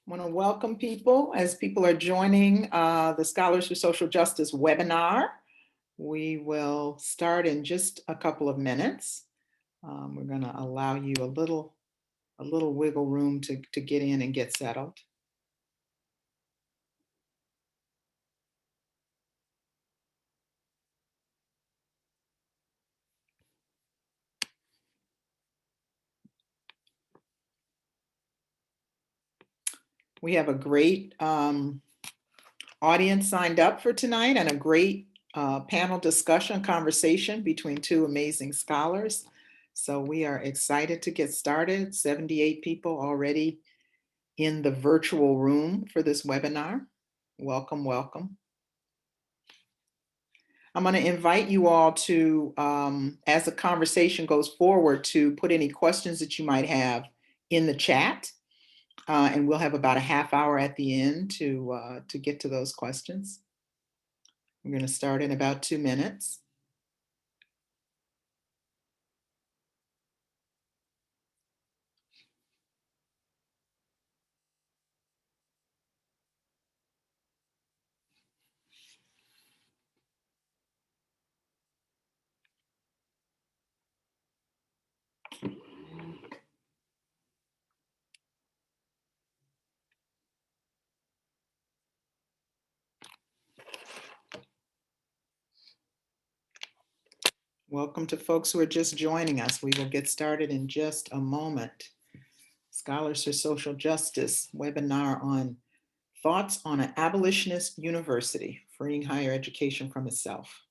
Want to welcome people as people are joining the Scholars for Social Justice webinar. We will start in just a couple of minutes. We're going to allow you a little wiggle room to get in and get settled. We have a great audience signed up for tonight and a great panel discussion conversation between two amazing scholars. So we are excited to get started. 78 people already in the virtual room for this webinar. Welcome, welcome. I'm going to invite you all to, as the conversation goes forward, to put any questions that you might have in the chat. And we'll have about a half hour at the end to get to those questions. We're going to start in about 2 minutes. Welcome to folks who are just joining us. We will get started in just a moment. Scholars for Social Justice webinar on thoughts on an abolitionist university, freeing higher education from itself.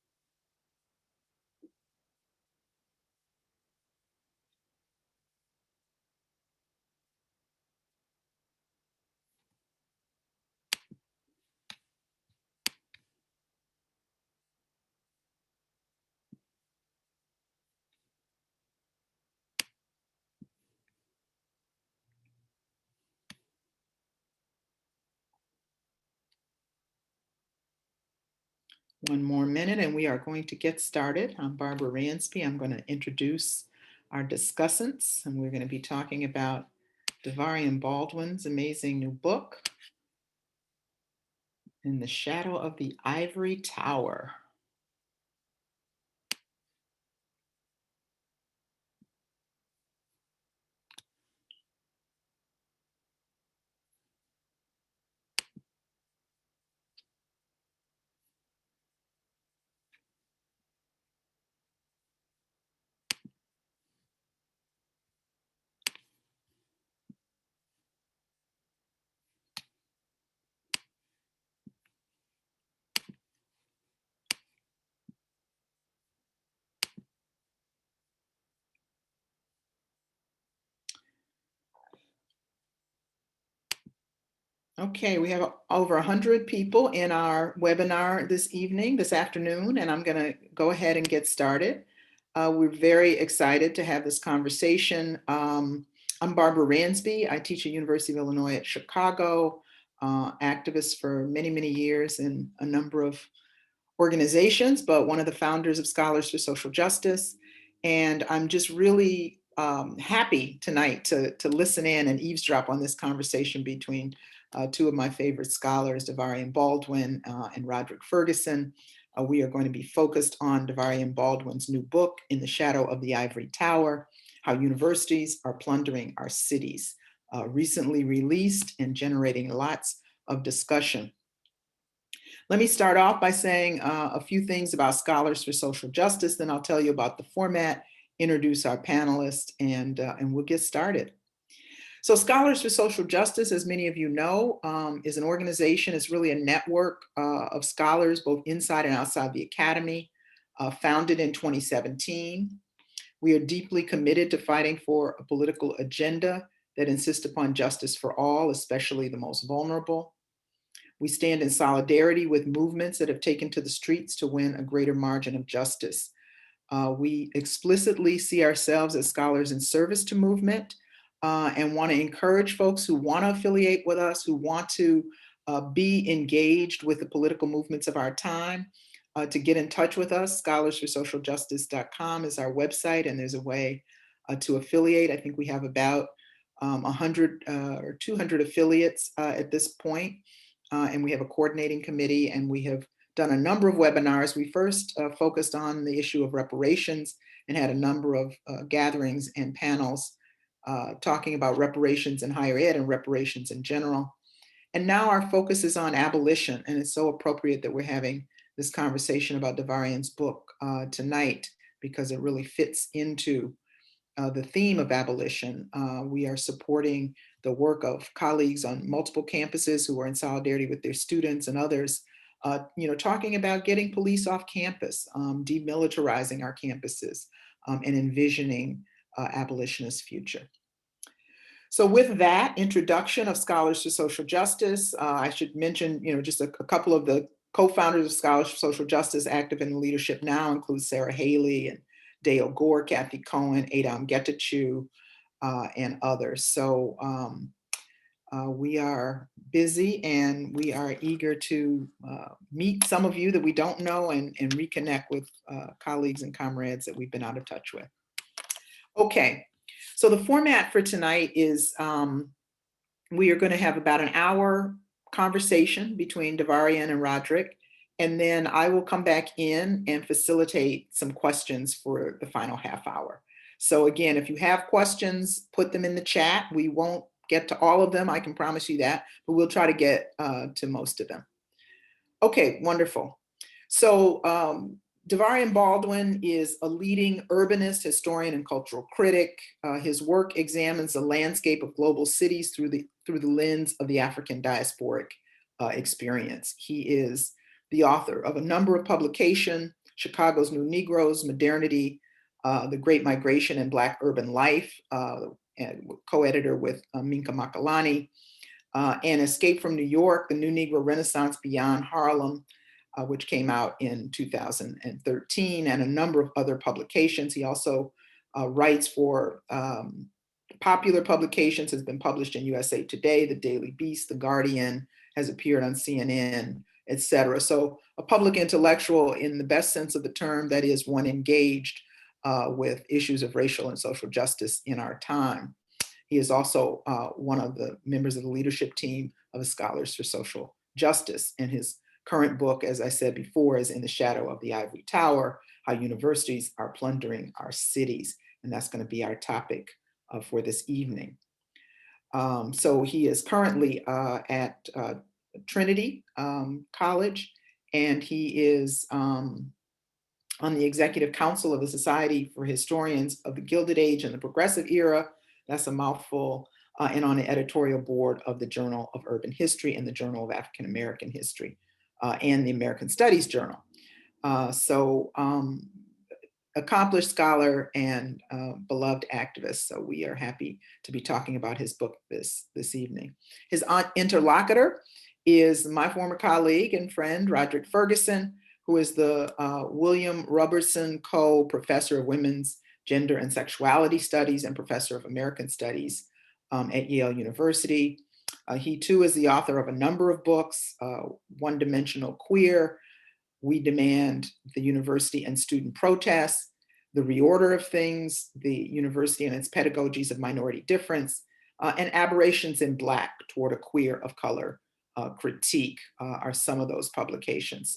One more minute and we are going to get started. I'm Barbara Ransby. I'm going to introduce our discussants, and we're going to be talking about Davarian Baldwin's amazing new book, In the Shadow of the Ivory Tower. Okay, we have over 100 people in our webinar this afternoon, and I'm going to go ahead and get started. We're very excited to have this conversation. I'm Barbara Ransby. I teach at University of Illinois at Chicago, activist for many, many years in a number of organizations, but one of the founders of Scholars for Social Justice. And I'm just really happy tonight to listen in and eavesdrop on this conversation between two of my favorite scholars, Davarian Baldwin and Roderick Ferguson. We are going to be focused on Davarian Baldwin's new book, In the Shadow of the Ivory Tower, How Universities Are Plundering Our Cities, recently released and generating lots of discussion. Let me start off by saying a few things about Scholars for Social Justice, then I'll tell you about the format, introduce our panelists, and we'll get started. So Scholars for Social Justice, as many of you know, is an organization. It's really a network of scholars, both inside and outside the academy, founded in 2017. We are deeply committed to fighting for a political agenda that insists upon justice for all, especially the most vulnerable. We stand in solidarity with movements that have taken to the streets to win a greater margin of justice. We explicitly see ourselves as scholars in service to movement, and want to encourage folks who want to affiliate with us, who want to be engaged with the political movements of our time, to get in touch with us. Scholarsforsocialjustice.com is our website, and there's a way to affiliate. I think we have about 100 or 200 affiliates at this point. And we have a coordinating committee, and we have done a number of webinars. We first focused on the issue of reparations and had a number of gatherings and panels talking about reparations in higher ed and reparations in general. And now our focus is on abolition, and it's so appropriate that we're having this conversation about Davarian's book tonight, because it really fits into the theme of abolition. We are supporting the work of colleagues on multiple campuses who are in solidarity with their students and others, talking about getting police off campus, demilitarizing our campuses, and envisioning abolitionist future. So with that introduction of Scholars for Social Justice, I should mention, just a couple of the co-founders of Scholars for Social Justice active in leadership now include Sarah Haley and Dale Gore, Kathy Cohen, Adam Getachew, and others. So we are busy, and we are eager to meet some of you that we don't know and reconnect with colleagues and comrades that we've been out of touch with. Okay, so the format for tonight is we are going to have about an hour conversation between Davarian and Roderick, and then I will come back in and facilitate some questions for the final half hour. So again, if you have questions, put them in the chat. We won't get to all of them, I can promise you that, but we'll try to get to most of them. Okay, wonderful. So Davarian Baldwin is a leading urbanist, historian, and cultural critic. His work examines the landscape of global cities through the lens of the African diasporic experience. He is the author of a number of publications: Chicago's New Negroes, Modernity, The Great Migration and Black Urban Life, and co-editor with Minka Makalani, and Escape from New York, The New Negro Renaissance Beyond Harlem, which came out in 2013, and a number of other publications. He also writes for popular publications, has been published in USA Today, The Daily Beast, The Guardian, has appeared on CNN, etc. So a public intellectual in the best sense of the term, that is, one engaged with issues of racial and social justice in our time. He is also one of the members of the leadership team of the Scholars for Social Justice, and his current book, as I said before, is In the Shadow of the Ivory Tower: How Universities Are Plundering Our Cities. And that's going to be our topic for this evening. So he is currently at Trinity College, and he is on the executive council of the Society for Historians of the Gilded Age and the Progressive Era. That's a mouthful. And on the editorial board of the Journal of Urban History and the Journal of African American History. And the American Studies Journal. Accomplished scholar and beloved activist. So we are happy to be talking about his book this evening. His interlocutor is my former colleague and friend, Roderick Ferguson, who is the William Robertson Co-Professor of Women's Gender and Sexuality Studies and Professor of American Studies at Yale University. He too is the author of a number of books: One Dimensional Queer, We Demand, The University and Student Protests, The Reorder of Things, The University and Its Pedagogies of Minority Difference, and Aberrations in Black, Toward a Queer of Color Critique are some of those publications.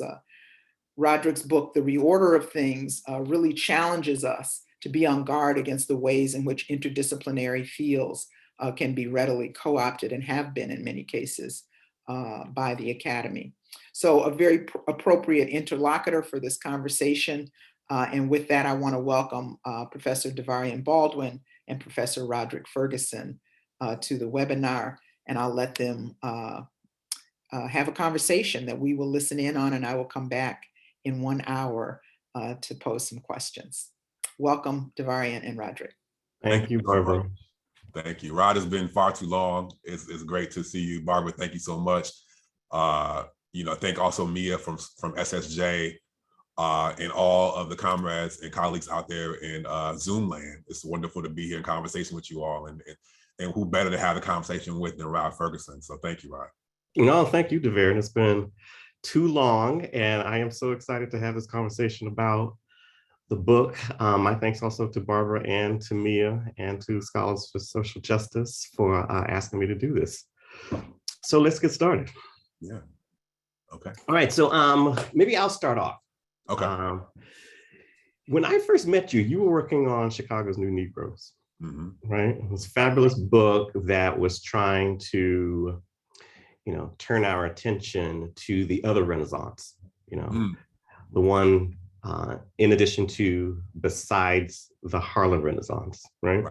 Roderick's book, The Reorder of Things, really challenges us to be on guard against the ways in which interdisciplinary fields can be readily co-opted, and have been in many cases, by the academy. So a very appropriate interlocutor for this conversation. And with that, I want to welcome Professor Davarian Baldwin and Professor Roderick Ferguson to the webinar, and I'll let them have a conversation that we will listen in on, and I will come back in 1 hour to pose some questions. Welcome, Davarian and Roderick. Thank you, Barbara. Thank you. Rod, has been far too long. It's great to see you. Barbara, thank you so much. Thank also Mia from SSJ and all of the comrades and colleagues out there in Zoom land. It's wonderful to be here in conversation with you all, and who better to have a conversation with than Rod Ferguson. So thank you, Rod. No, thank you, Davarian. It's been too long, and I am so excited to have this conversation about the book. My thanks also to Barbara and to Mia and to Scholars for Social Justice for asking me to do this. So let's get started. Yeah. Okay. All right. So maybe I'll start off. Okay. When I first met you, you were working on Chicago's New Negroes, right? It was a fabulous book that was trying to, turn our attention to the other Renaissance, the one in addition to besides the Harlem Renaissance, right?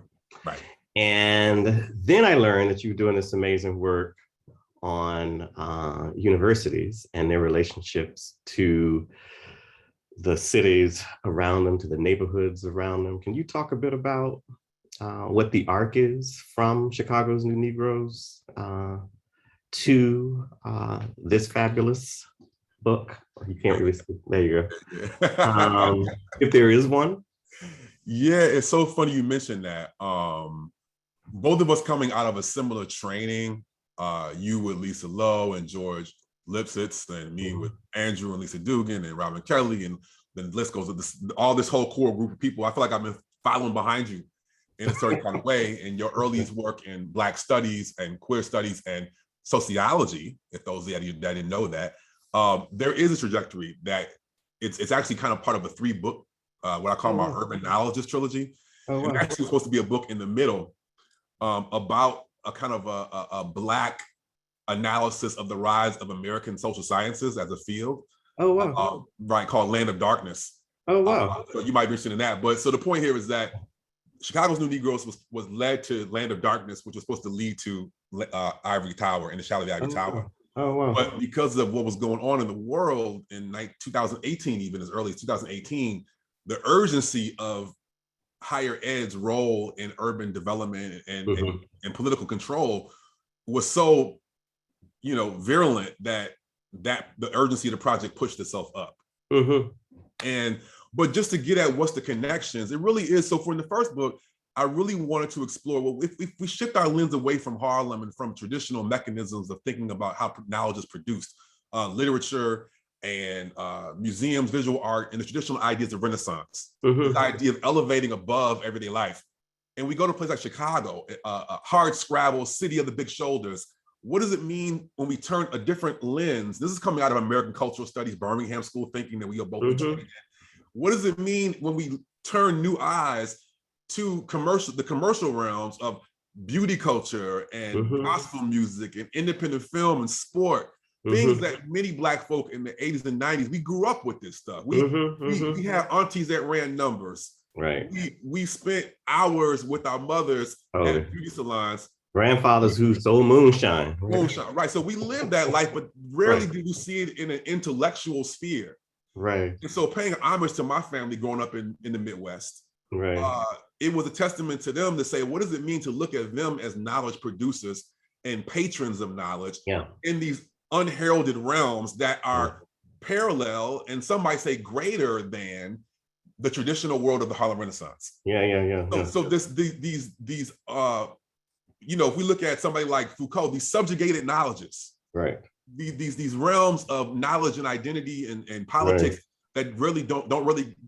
Right. And then I learned that you were doing this amazing work on universities and their relationships to the cities around them, to the neighborhoods around them. Can you talk a bit about what the arc is from Chicago's New Negroes to this fabulous book? You can't really see. There you go. If there is one. Yeah, it's so funny you mentioned that. Both of us coming out of a similar training, you with Lisa Lowe and George Lipsitz, and me with Andrew and Lisa Dugan and Robin Kelly, and then the list goes with all this whole core group of people. I feel like I've been following behind you in a certain kind of way in your earliest work in Black studies and queer studies and sociology, if those that didn't know that. There is a trajectory that it's actually kind of part of a 3-book, what I call my urban knowledge trilogy. And actually supposed to be a book in the middle about a kind of a Black analysis of the rise of American social sciences as a field. Right, called Land of Darkness. So you might be interested in that. But so the point here is that Chicago's New Negroes was led to Land of Darkness, which was supposed to lead to Ivory Tower and the shadow of the Ivory Tower. But because of what was going on in the world in 2018, even as early as 2018, the urgency of higher ed's role in urban development and political control was so, virulent that the urgency of the project pushed itself up. But just to get at what's the connections, it really is. So for in the first book, I really wanted to explore, well, if we shift our lens away from Harlem and from traditional mechanisms of thinking about how knowledge is produced, literature and museums, visual art, and the traditional ideas of Renaissance, this idea of elevating above everyday life. And we go to a place like Chicago, a hard scrabble, city of the big shoulders. What does it mean when we turn a different lens? This is coming out of American cultural studies, Birmingham school thinking that we are both trained in. What does it mean when we turn new eyes to the commercial realms of beauty culture and gospel music and independent film and sport, things that many Black folk in the 80s and 90s, we grew up with this stuff. We had aunties that ran numbers. Right. We spent hours with our mothers at beauty salons. Grandfathers who sold moonshine. Moonshine, right. So we lived that life, but rarely did we see it in an intellectual sphere. Right. And so paying homage to my family growing up in the Midwest, it was a testament to them to say, what does it mean to look at them as knowledge producers and patrons of knowledge in these unheralded realms that are parallel, and some might say greater than the traditional world of the Harlem Renaissance. So these if we look at somebody like Foucault, these subjugated knowledges, these realms of knowledge and identity and politics that really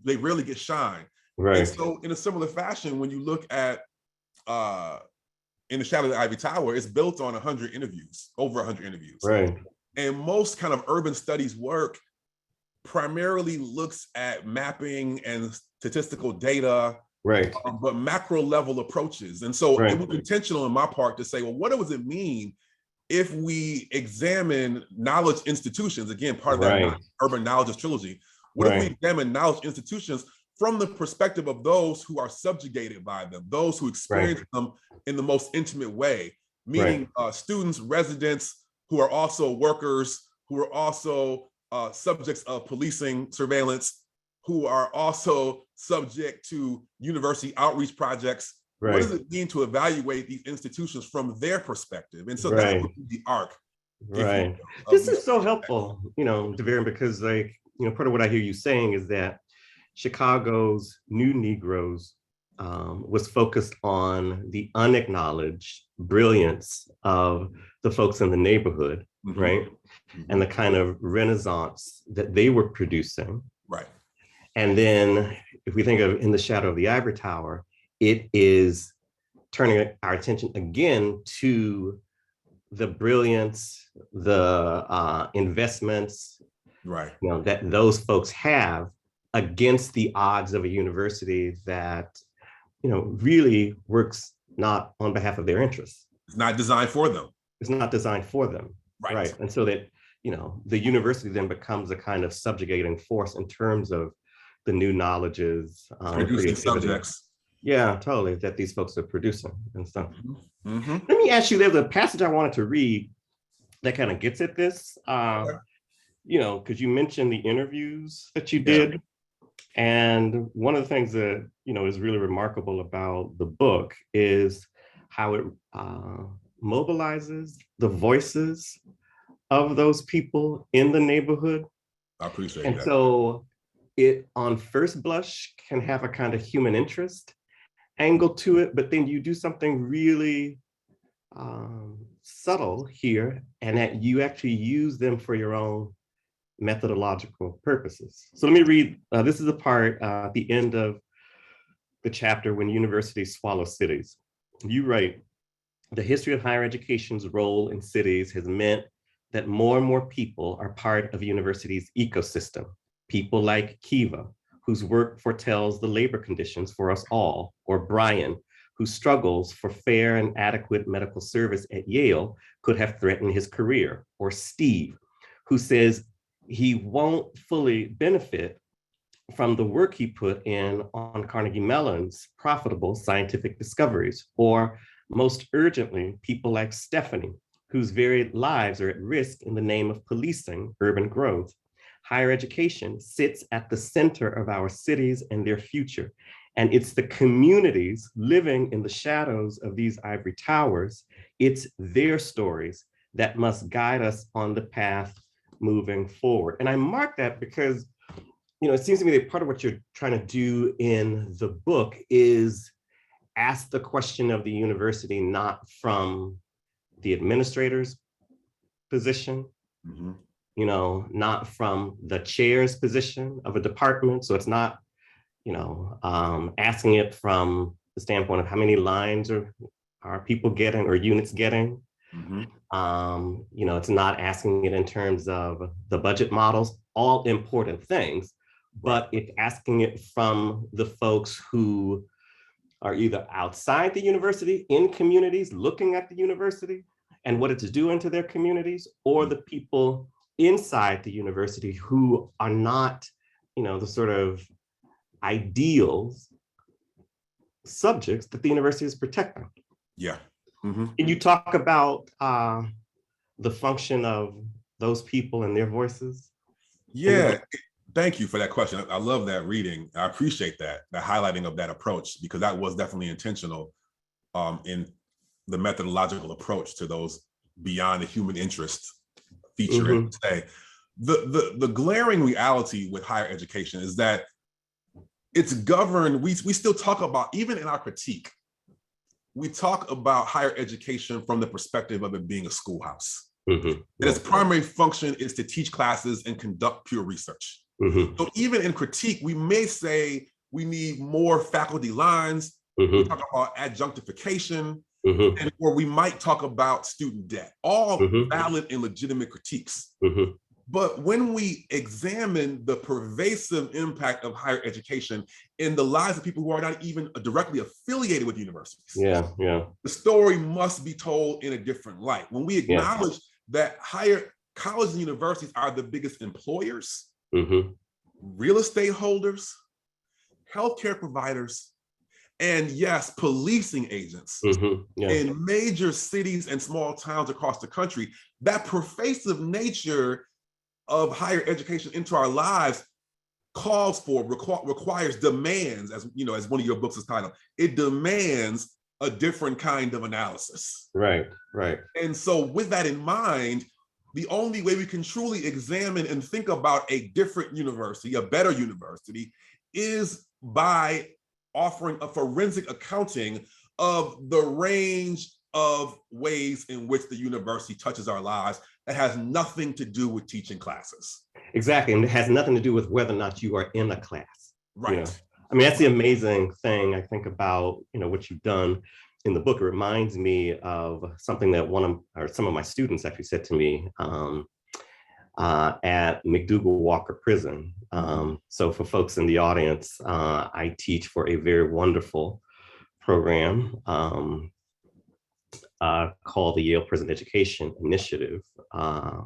they rarely get shine. And so in a similar fashion, when you look at In the Shadow of the Ivory Tower, it's built on over 100 interviews. And most kind of urban studies work primarily looks at mapping and statistical data, but macro level approaches. And so it was intentional on my part to say, well, what does it mean if we examine knowledge institutions, again, part of that urban knowledge trilogy, what if we examine knowledge institutions from the perspective of those who are subjugated by them, those who experience them in the most intimate way, meaning students, residents, who are also workers, who are also subjects of policing surveillance, who are also subject to university outreach projects. What does it mean to evaluate these institutions from their perspective? And so that would be the arc. This is so helpful, Davarian, because part of what I hear you saying is that Chicago's New Negroes was focused on the unacknowledged brilliance of the folks in the neighborhood, and the kind of renaissance that they were producing. And then if we think of In the Shadow of the Ivory Tower, it is turning our attention again to the brilliance, the investments, Right. that those folks have against the odds of a university that, really works not on behalf of their interests. It's not designed for them. It's not designed for them. Right. And so that, the university then becomes a kind of subjugating force in terms of the new knowledges. Producing subjects. Yeah, totally, that these folks are producing and stuff. Mm-hmm. Let me ask you, there's a passage I wanted to read that kind of gets at this, because you mentioned the interviews that you did. And one of the things that, is really remarkable about the book is how it mobilizes the voices of those people in the neighborhood. I appreciate and that. So it, on first blush, can have a kind of human interest angle to it, but then you do something really subtle here, and that you actually use them for your own methodological purposes. So let me read, this is a part at the end of the chapter, When Universities Swallow Cities. You write, the history of higher education's role in cities has meant that more and more people are part of a university's ecosystem. People like Kiva, whose work foretells the labor conditions for us all, or Brian, whose struggles for fair and adequate medical service at Yale could have threatened his career, or Steve, who says he won't fully benefit from the work he put in on Carnegie Mellon's profitable scientific discoveries, or most urgently, people like Stephanie, whose very lives are at risk in the name of policing urban growth. Higher education sits at the center of our cities and their future. And it's the communities living in the shadows of these ivory towers, it's their stories that must guide us on the path moving forward. And I mark that because, it seems to me that part of what you're trying to do in the book is ask the question of the university, not from the administrator's position, not from the chair's position of a department. So it's not, asking it from the standpoint of how many lines are people getting or units getting. It's not asking it in terms of the budget models, all important things, but it's asking it from the folks who are either outside the university, in communities, looking at the university and what it's doing to their communities, or the people inside the university who are not, the sort of ideals subjects that the university is protecting. Yeah. Can you talk about the function of those people and their voices? Yeah, thank you for that question. I love that reading. I appreciate that, the highlighting of that approach, because that was definitely intentional in the methodological approach to those beyond the human interest feature. And say, the glaring reality with higher education is that it's governed, we still talk about, even in our critique, we talk about higher education from the perspective of it being a schoolhouse. And its primary function is to teach classes and conduct pure research. So even in critique, we may say we need more faculty lines, we talk about adjunctification, or we might talk about student debt, all valid and legitimate critiques. But when we examine the pervasive impact of higher education in the lives of people who are not even directly affiliated with universities, the story must be told in a different light. When we acknowledge that higher colleges and universities are the biggest employers, real estate holders, healthcare providers, and yes, policing agents in major cities and small towns across the country, that pervasive nature of higher education into our lives calls for, requires, demands, as as one of your books is titled, it demands a different kind of analysis. Right. And so with that in mind, the only way we can truly examine and think about a different university, a better university, is by offering a forensic accounting of the range of ways in which the university touches our lives that has nothing to do with teaching classes. Exactly, and it has nothing to do with whether or not you are in a class. Right. I mean, that's the amazing thing I think about, what you've done in the book. It reminds me of something that some of my students actually said to me at McDougall Walker Prison. So for folks in the audience, I teach for a very wonderful program called the Yale Prison Education Initiative,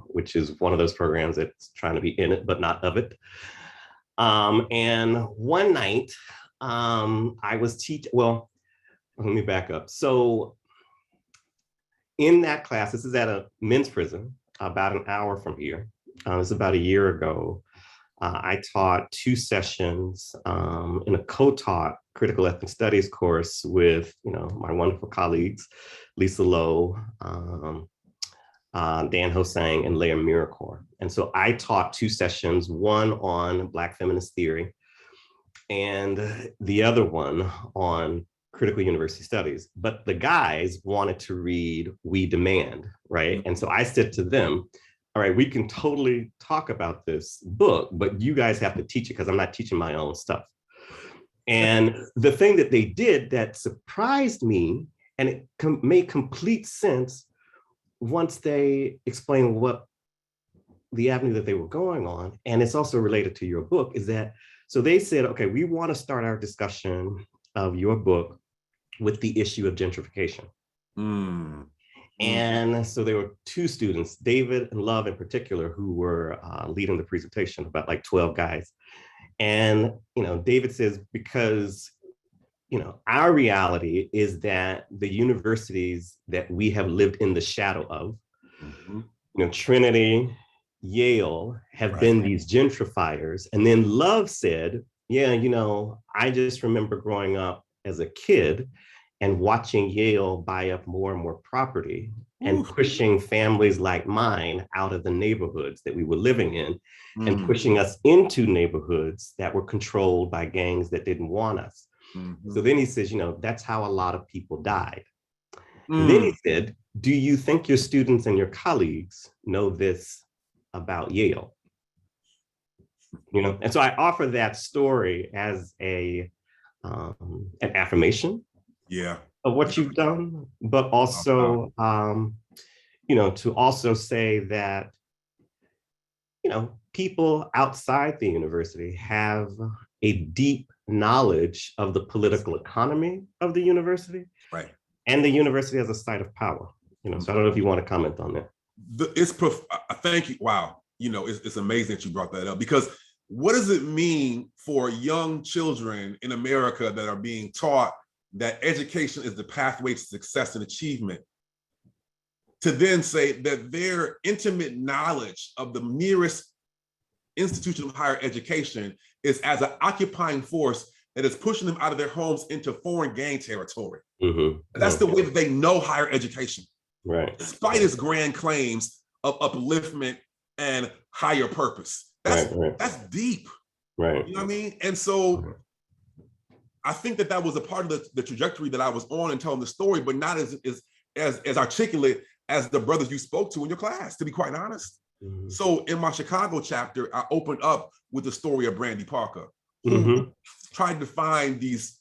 which is one of those programs that's trying to be in it, but not of it. And one night I was teaching, well, let me back up. So in that class, this is at a men's prison, about an hour from here. This is about a year ago. I taught 2 sessions in a co-taught critical ethnic studies course with, my wonderful colleagues, Lisa Lowe, Dan Hosang, and Leah Miracore. And so I taught 2 sessions, one on Black feminist theory and the other one on critical university studies. But the guys wanted to read We Demand, right? And so I said to them, all right, we can totally talk about this book, but you guys have to teach it because I'm not teaching my own stuff. And the thing that they did that surprised me, and it made complete sense once they explained what the avenue that they were going on, and it's also related to your book, is that, so they said, okay, we want to start our discussion of your book with the issue of gentrification. And so there were 2 students, David and Love in particular, who were leading the presentation, about like 12 guys. And, David says, because, our reality is that the universities that we have lived in the shadow of, Trinity, Yale, have been these gentrifiers. And then Love said, yeah, I just remember growing up as a kid and watching Yale buy up more and more property and pushing families like mine out of the neighborhoods that we were living in and pushing us into neighborhoods that were controlled by gangs that didn't want us. So then he says, that's how a lot of people died. Then he said, do you think your students and your colleagues know this about Yale? And so I offer that story as an affirmation of what you've done, but also, to also say that, people outside the university have a deep knowledge of the political economy of the university, and the university as a site of power. So I don't know if you want to comment on that. Thank you. Wow. It's amazing that you brought that up, because what does it mean for young children in America that are being taught that education is the pathway to success and achievement, to then say that their intimate knowledge of the nearest institution of higher education is as an occupying force that is pushing them out of their homes into foreign gang territory? That's the way that they know higher education, despite its grand claims of upliftment and higher purpose. That's deep, You know what I mean? And so I think that was a part of the trajectory that I was on in telling the story, but not as articulate as the brothers you spoke to in your class, to be quite honest. So in my Chicago chapter, I opened up with the story of Brandy Parker, who tried to find these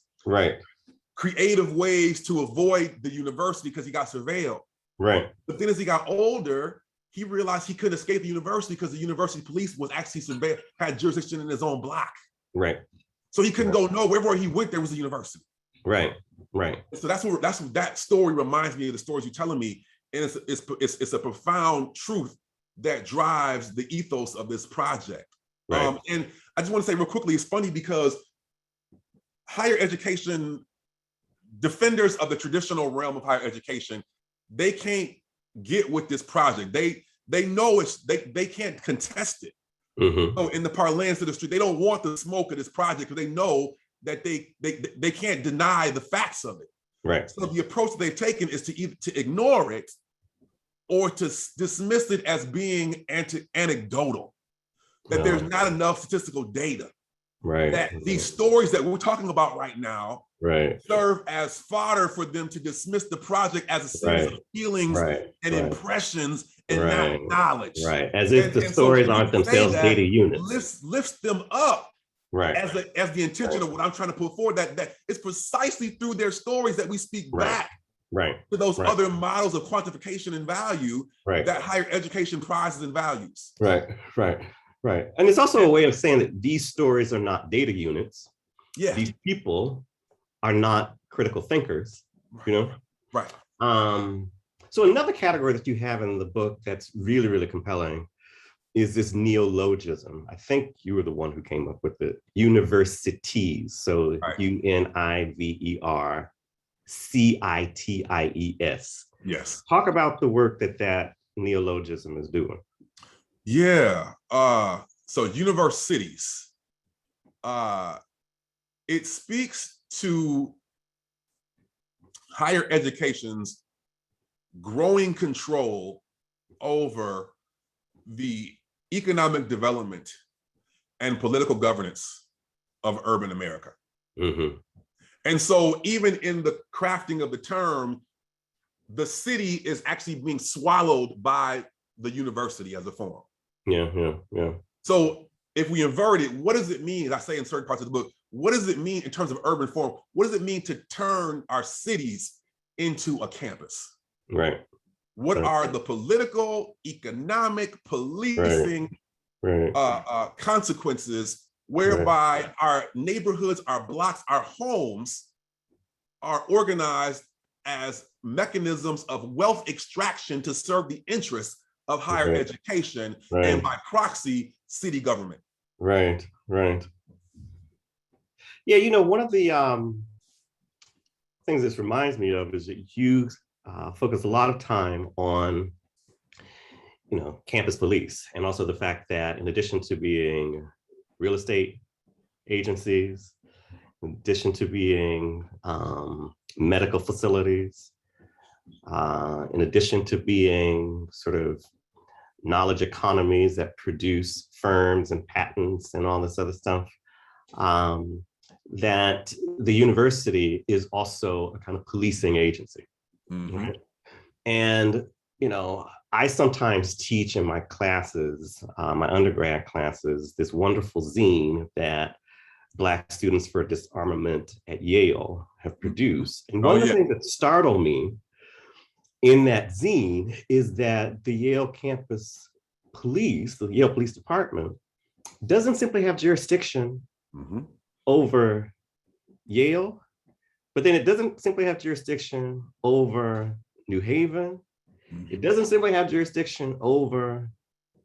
creative ways to avoid the university because he got surveilled. But then as he got older, he realized he couldn't escape the university because the university police was actually had jurisdiction in his own block. So he couldn't go nowhere. Wherever he went, there was a university. So that's what that story reminds me of, the stories you're telling me. And it's a profound truth that drives the ethos of this project. And I just want to say real quickly, it's funny because higher education, defenders of the traditional realm of higher education, they can't get with this project. They know they can't contest it. So in the parlance of the street, they don't want the smoke of this project because they know that they can't deny the facts of it. So the approach that they've taken is to either to ignore it or to dismiss it as being anecdotal, that there's not enough statistical data, that these stories that we're talking about right now serve as fodder for them to dismiss the project as a series of feelings and impressions and not knowledge. As if the stories aren't themselves data units. Lifts them up Right. as the intention of what I'm trying to put forward, that it's precisely through their stories that we speak back to those other models of quantification and value that higher education prizes and values. Right. And it's also a way of saying that these stories are not data units. Yeah. These people are not critical thinkers, you know? Right. So another category that you have in the book that's really, really compelling is this neologism. I think you were the one who came up with it. Universities. So UNIVERCITIES. Yes. Talk about the work that neologism is doing. Yeah. So universities. It speaks to higher education's growing control over the economic development and political governance of urban America. Mm-hmm. And so even in the crafting of the term, the city is actually being swallowed by the university as a form. Yeah. So if we invert it, what does it mean? I say in certain parts of the book, what does it mean in terms of urban form? What does it mean to turn our cities into a campus? Right. What are the political, economic, policing consequences whereby our neighborhoods, our blocks, our homes are organized as mechanisms of wealth extraction to serve the interests of higher education and by proxy, city government. Right. Yeah, you know, one of the things this reminds me of is that you focus a lot of time on, you know, campus police, and also the fact that in addition to being real estate agencies, in addition to being medical facilities, in addition to being sort of knowledge economies that produce firms and patents and all this other stuff, that the university is also a kind of policing agency. Mm-hmm. Right? And, you know, I sometimes teach in my classes, my undergrad classes, this wonderful zine that Black Students for Disarmament at Yale have produced. And one of the things that startled me in that zine is that the Yale campus police, the Yale Police Department, doesn't simply have jurisdiction over Yale, but then it doesn't simply have jurisdiction over New Haven. It doesn't simply have jurisdiction over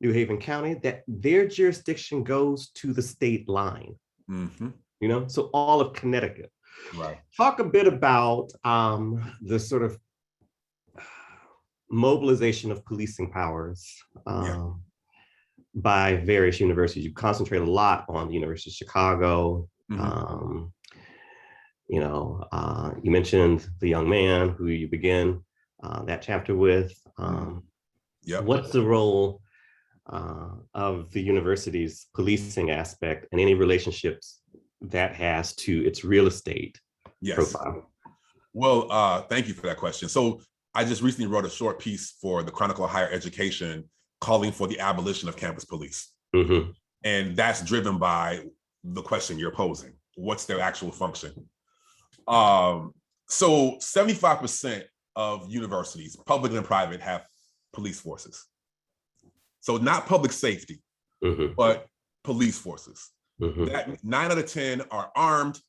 New Haven County, that their jurisdiction goes to the state line, you know, so all of Connecticut. Right. Talk a bit about the sort of mobilization of policing powers by various universities. You concentrate a lot on the University of Chicago. You know, you mentioned the young man who you begin that chapter with. What's the role of the university's policing aspect and any relationships that has to its real estate profile? Well, thank you for that question. So I just recently wrote a short piece for the Chronicle of Higher Education calling for the abolition of campus police. And that's driven by the question you're posing. What's their actual function? So 75% of universities, public and private, have police forces. So not public safety, but police forces. That 9 out of 10 are armed,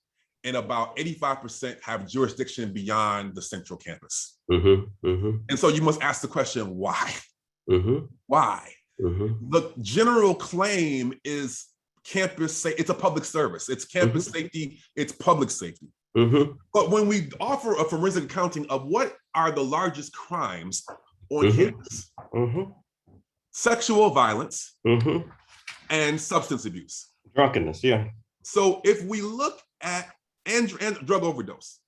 and about 85% have jurisdiction beyond the central campus. And so you must ask the question, why? Why? The general claim is it's a public service. It's campus safety, it's public safety. But when we offer a forensic accounting of what are the largest crimes on campus, sexual violence and substance abuse. Drunkenness, So if we look at and drug overdose.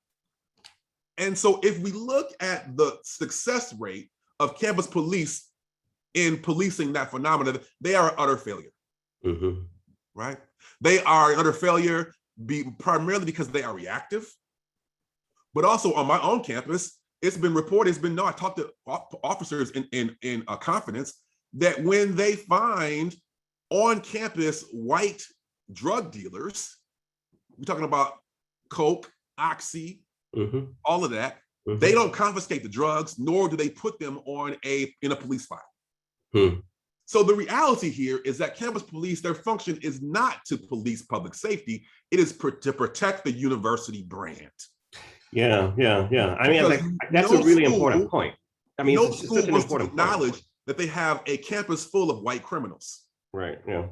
And so if we look at the success rate of campus police in policing that phenomenon, they are an utter failure, right? They are an utter failure primarily because they are reactive, but also on my own campus, it's been reported, I talked to officers in confidence that when they find on campus white drug dealers, we're talking about coke, oxy, all of that. They don't confiscate the drugs, nor do they put them on in a police file. So the reality here is that campus police, their function is not to police public safety. It is to protect the university brand. Yeah. I mean, that's a really important point. I mean, no it's school such an wants to important acknowledge point. that they have a campus full of white criminals. Right. Yeah.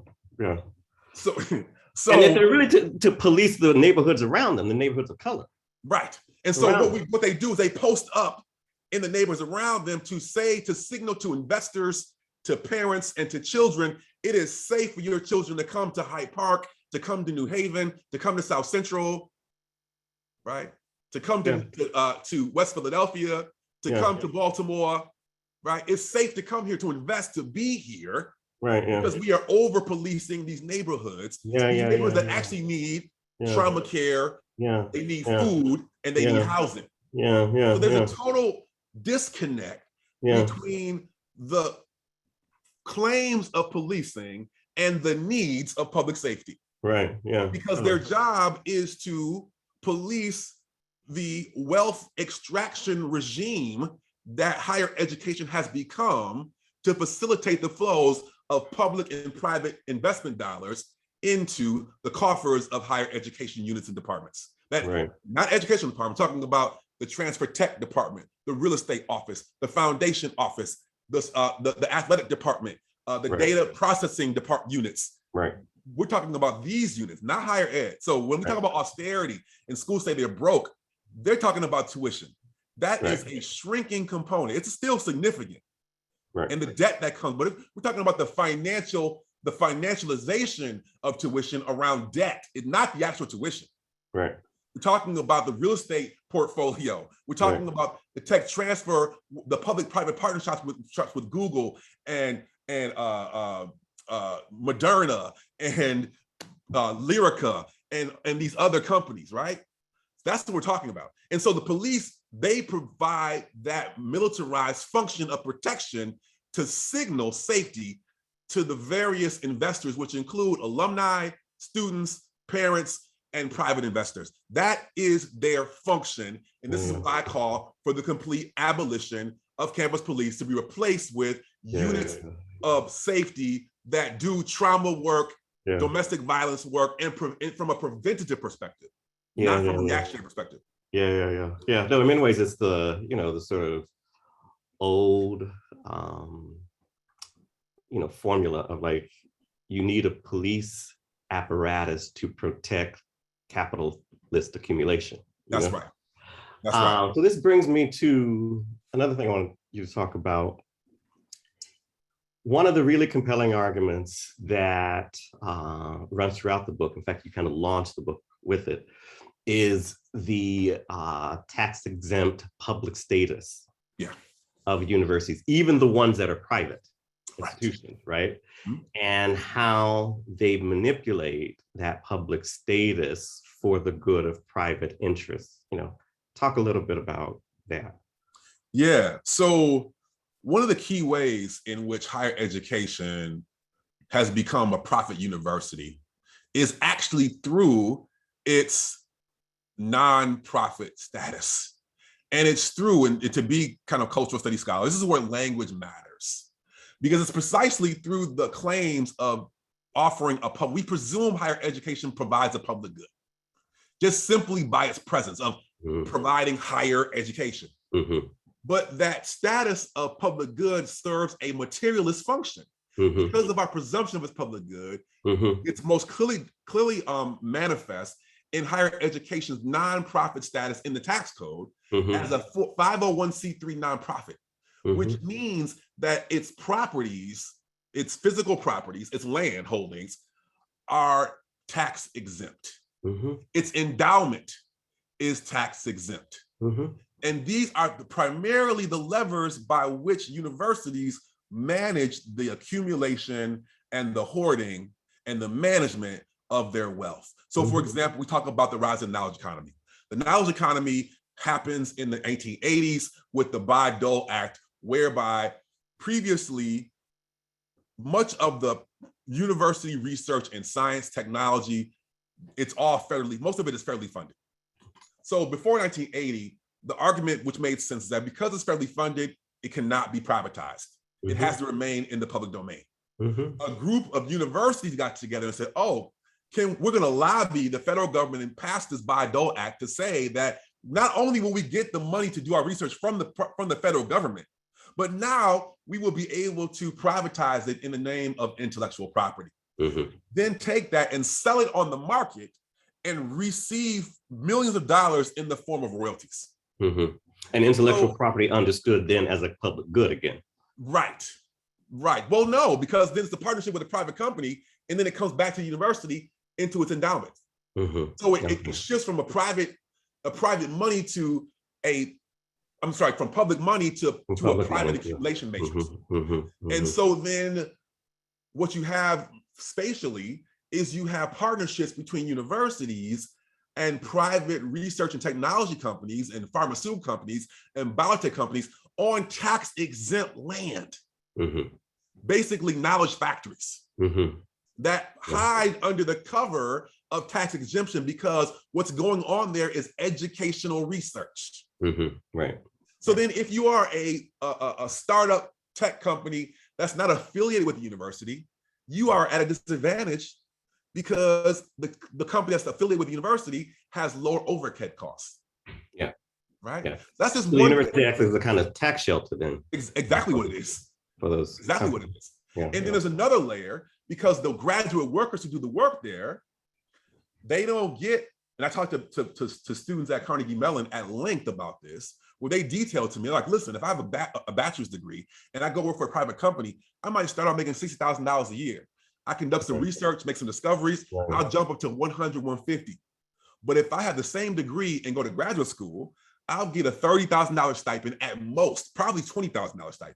So and that they're really to police the neighborhoods around them, the neighborhoods of color. Right. And so what they do is they post up in the neighborhoods around them to signal to investors, to parents, and to children, it is safe for your children to come to Hyde Park, to come to New Haven, to come to South Central, right? To come to West Philadelphia, to come to Baltimore, right? It's safe to come here, to invest, to be here, right? Yeah. Because we are over policing these neighborhoods. Neighborhoods that actually need trauma care. Yeah. They need food and they need housing. So there's a total disconnect between the claims of policing and the needs of public safety. Right. Yeah. Because their job is to police the wealth extraction regime that higher education has become to facilitate the flows of public and private investment dollars into the coffers of higher education units and departments. Not education department, I'm talking about the transfer tech department, the real estate office, the foundation office, the athletic department, the data processing units. Right. We're talking about these units, not higher ed. So when we talk about austerity and schools say they're broke, they're talking about tuition. That is a shrinking component. It's still significant. And the debt that comes, but we're talking about the financialization of tuition around debt. It's not the actual tuition. Right. We're talking about the real estate portfolio. We're talking about the tech transfer, the public-private partnerships with Google and Moderna and Lyrica and these other companies, right? That's what we're talking about. And so the police, they provide that militarized function of protection to signal safety to the various investors, which include alumni, students, parents, and private investors. That is their function. And this is what I call for the complete abolition of campus police, to be replaced with units of safety that do trauma work, domestic violence work, and from a preventative perspective, not from a reactionary perspective. No, in many ways, it's the, the sort of old, formula of like, you need a police apparatus to protect capitalist accumulation. That's right. That's right. So this brings me to another thing I want you to talk about. One of the really compelling arguments that runs throughout the book, in fact, you kind of launched the book with it, is the tax-exempt public status of universities, even the ones that are private institutions, right? And how they manipulate that public status for the good of private interests. Talk a little bit about that. Yeah, so one of the key ways in which higher education has become a profit university is actually through its nonprofit status. And it's through, and to be kind of cultural studies scholar, this is where language matters, because it's precisely through the claims of offering we presume higher education provides a public good, just simply by its presence of providing higher education. But that status of public good serves a materialist function. Because of our presumption of its public good, it's most clearly manifest in higher education's nonprofit status in the tax code as a 501c3 nonprofit, which means that its properties, its physical properties, its land holdings are tax exempt. Its endowment is tax exempt. And these are primarily the levers by which universities manage the accumulation and the hoarding and the management of their wealth. So for example, we talk about the rise of the knowledge economy. The knowledge economy happens in the 1880s with the Bayh-Dole Act, whereby previously much of the university research in science, technology, it's all most of it is federally funded. So before 1980, the argument which made sense is that because it's federally funded, it cannot be privatized. It has to remain in the public domain. A group of universities got together and said, oh, we're going to lobby the federal government and pass this Bayh-Dole Act to say that not only will we get the money to do our research from the federal government, but now we will be able to privatize it in the name of intellectual property. Then take that and sell it on the market and receive millions of dollars in the form of royalties. And intellectual property understood then as a public good again. Right. Well, no, because then it's the partnership with a private company, and then it comes back to the university into its endowment. So it shifts from private money to from public money to a private accumulation matrix. And so then what you have spatially is you have partnerships between universities and private research and technology companies and pharmaceutical companies and biotech companies on tax-exempt land. Basically knowledge factories that hide under the cover of tax exemption because what's going on there is educational research. Right. So then if you are a startup tech company that's not affiliated with the university, you are at a disadvantage because the company that's affiliated with the university has lower overhead costs. Yeah. Right? Yeah. That's just the one university actually is a kind of tax shelter then. Exactly what it is. For those exactly what it is. Yeah, and then there's another layer because the graduate workers who do the work there, they don't get, and I talked to students at Carnegie Mellon at length about this, where they detailed to me, like, listen, if I have a bachelor's degree and I go work for a private company, I might start out making $60,000 a year. I conduct some research, make some discoveries, I'll jump up to 100, 150. But if I have the same degree and go to graduate school, I'll get a $30,000 stipend at most, probably $20,000 stipend.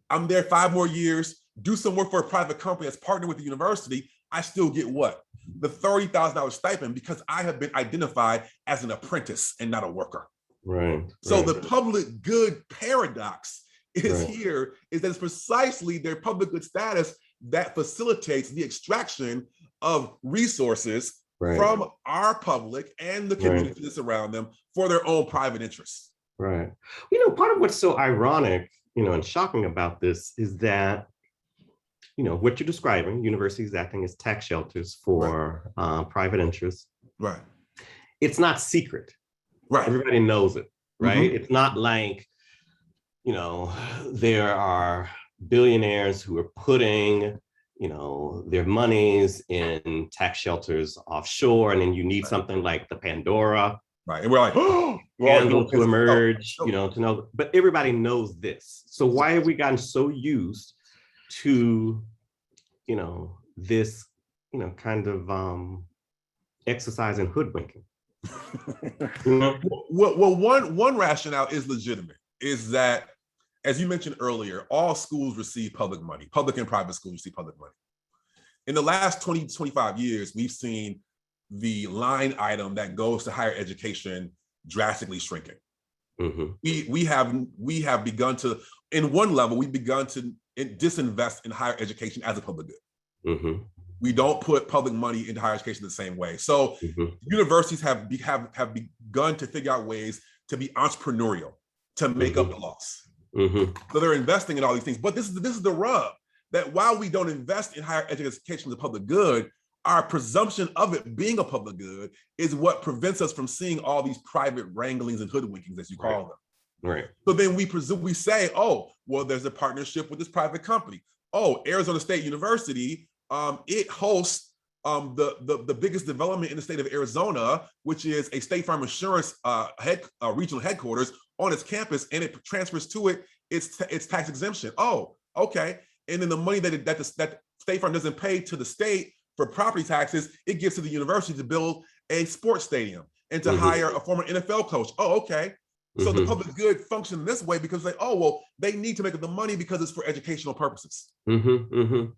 I'm there 5 more years, do some work for a private company that's partnered with the university, I still get what? The $30,000 stipend because I have been identified as an apprentice and not a worker. Right. So the public good paradox is here, is that it's precisely their public good status that facilitates the extraction of resources from our public and the community that's around them for their own private interests. Right. Part of what's so ironic, and shocking about this is that, what you're describing, universities acting as tax shelters for private interests. Right. It's not secret. Right. Everybody knows it, right? It's not like, there are billionaires who are putting, their monies in tax shelters offshore, and then you need something like the Pandora. Right. And we're like, oh, to emerge, to know, but everybody knows this. So why have we gotten so used to, this, kind of exercise in hoodwinking? Well, one rationale is legitimate, is that, as you mentioned earlier, all schools receive public money. Public and private schools receive public money. In the last 20 to 25 years, we've seen the line item that goes to higher education drastically shrinking. We have begun to, in one level, we've begun to disinvest in higher education as a public good. We don't put public money into higher education the same way. So universities have begun to figure out ways to be entrepreneurial, to make up the loss. So they're investing in all these things. But this is the rub, that while we don't invest in higher education as a public good, our presumption of it being a public good is what prevents us from seeing all these private wranglings and hoodwinkings, as you call them. Right. So then we say, oh, well, there's a partnership with this private company. Oh, Arizona State University, it hosts the biggest development in the state of Arizona, which is a State Farm Insurance regional headquarters on its campus, and it transfers to its tax exemption. Oh, okay. And then the money that State Farm doesn't pay to the state for property taxes, it gives to the university to build a sports stadium and to hire a former NFL coach. Oh, okay. So the public good function this way because they need to make up the money because it's for educational purposes. And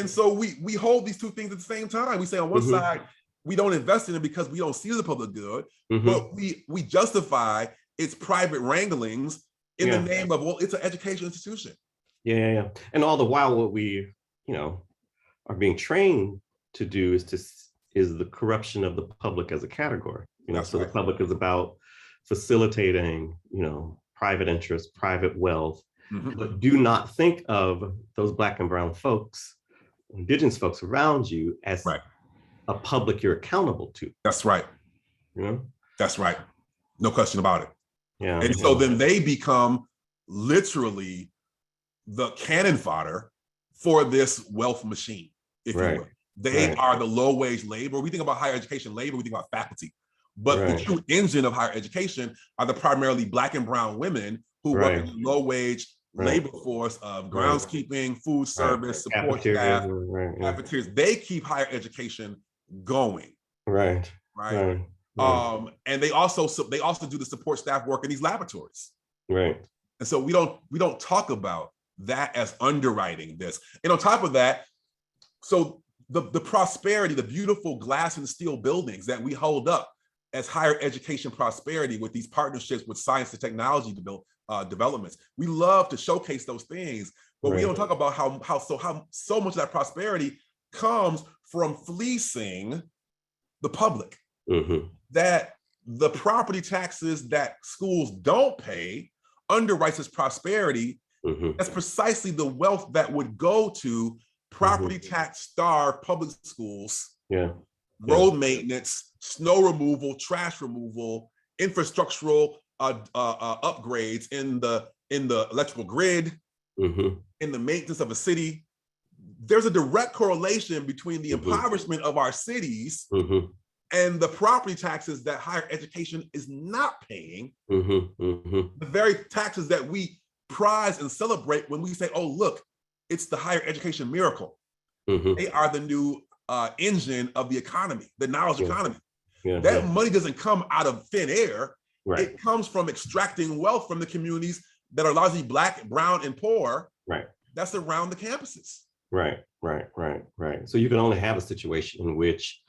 so we hold these two things at the same time. We say on one side, we don't invest in it because we don't see it as a public good, but we justify its private wranglings in the name of, well, it's an educational institution. Yeah. And all the while, what we, are being trained to do is the corruption of the public as a category. That's so right. The public is about facilitating, private interest, private wealth, but do not think of those Black and brown folks, indigenous folks around you as Right. a public you're accountable to. That's right. That's right. No question about it. Yeah. And so then they become literally the cannon fodder for this wealth machine, if you will. They are the low wage labor. We think about higher education labor, we think about faculty. But the true engine of higher education are the primarily Black and brown women who work in the low wage labor force of groundskeeping, food service, support staff, cafeterias. They keep higher education going. Right. And they also do the support staff work in these laboratories. Right. And so we don't talk about that as underwriting this. And on top of that, so the prosperity, the beautiful glass and steel buildings that we hold up as higher education prosperity with these partnerships with science and technology developments. We love to showcase those things, but we don't talk about how so much of that prosperity comes from fleecing the public. That the property taxes that schools don't pay underwrites as prosperity. That's precisely the wealth that would go to property tax starved public schools, road maintenance, snow removal, trash removal, infrastructural upgrades in the electrical grid, in the maintenance of a city. There's a direct correlation between the impoverishment of our cities and the property taxes that higher education is not paying, the very taxes that we prize and celebrate when we say, oh, look, it's the higher education miracle. They are the new engine of the economy, the knowledge economy. That money doesn't come out of thin air. It comes from extracting wealth from the communities that are largely Black, brown, and poor. That's around the campuses. Right. So you can only have a situation in which,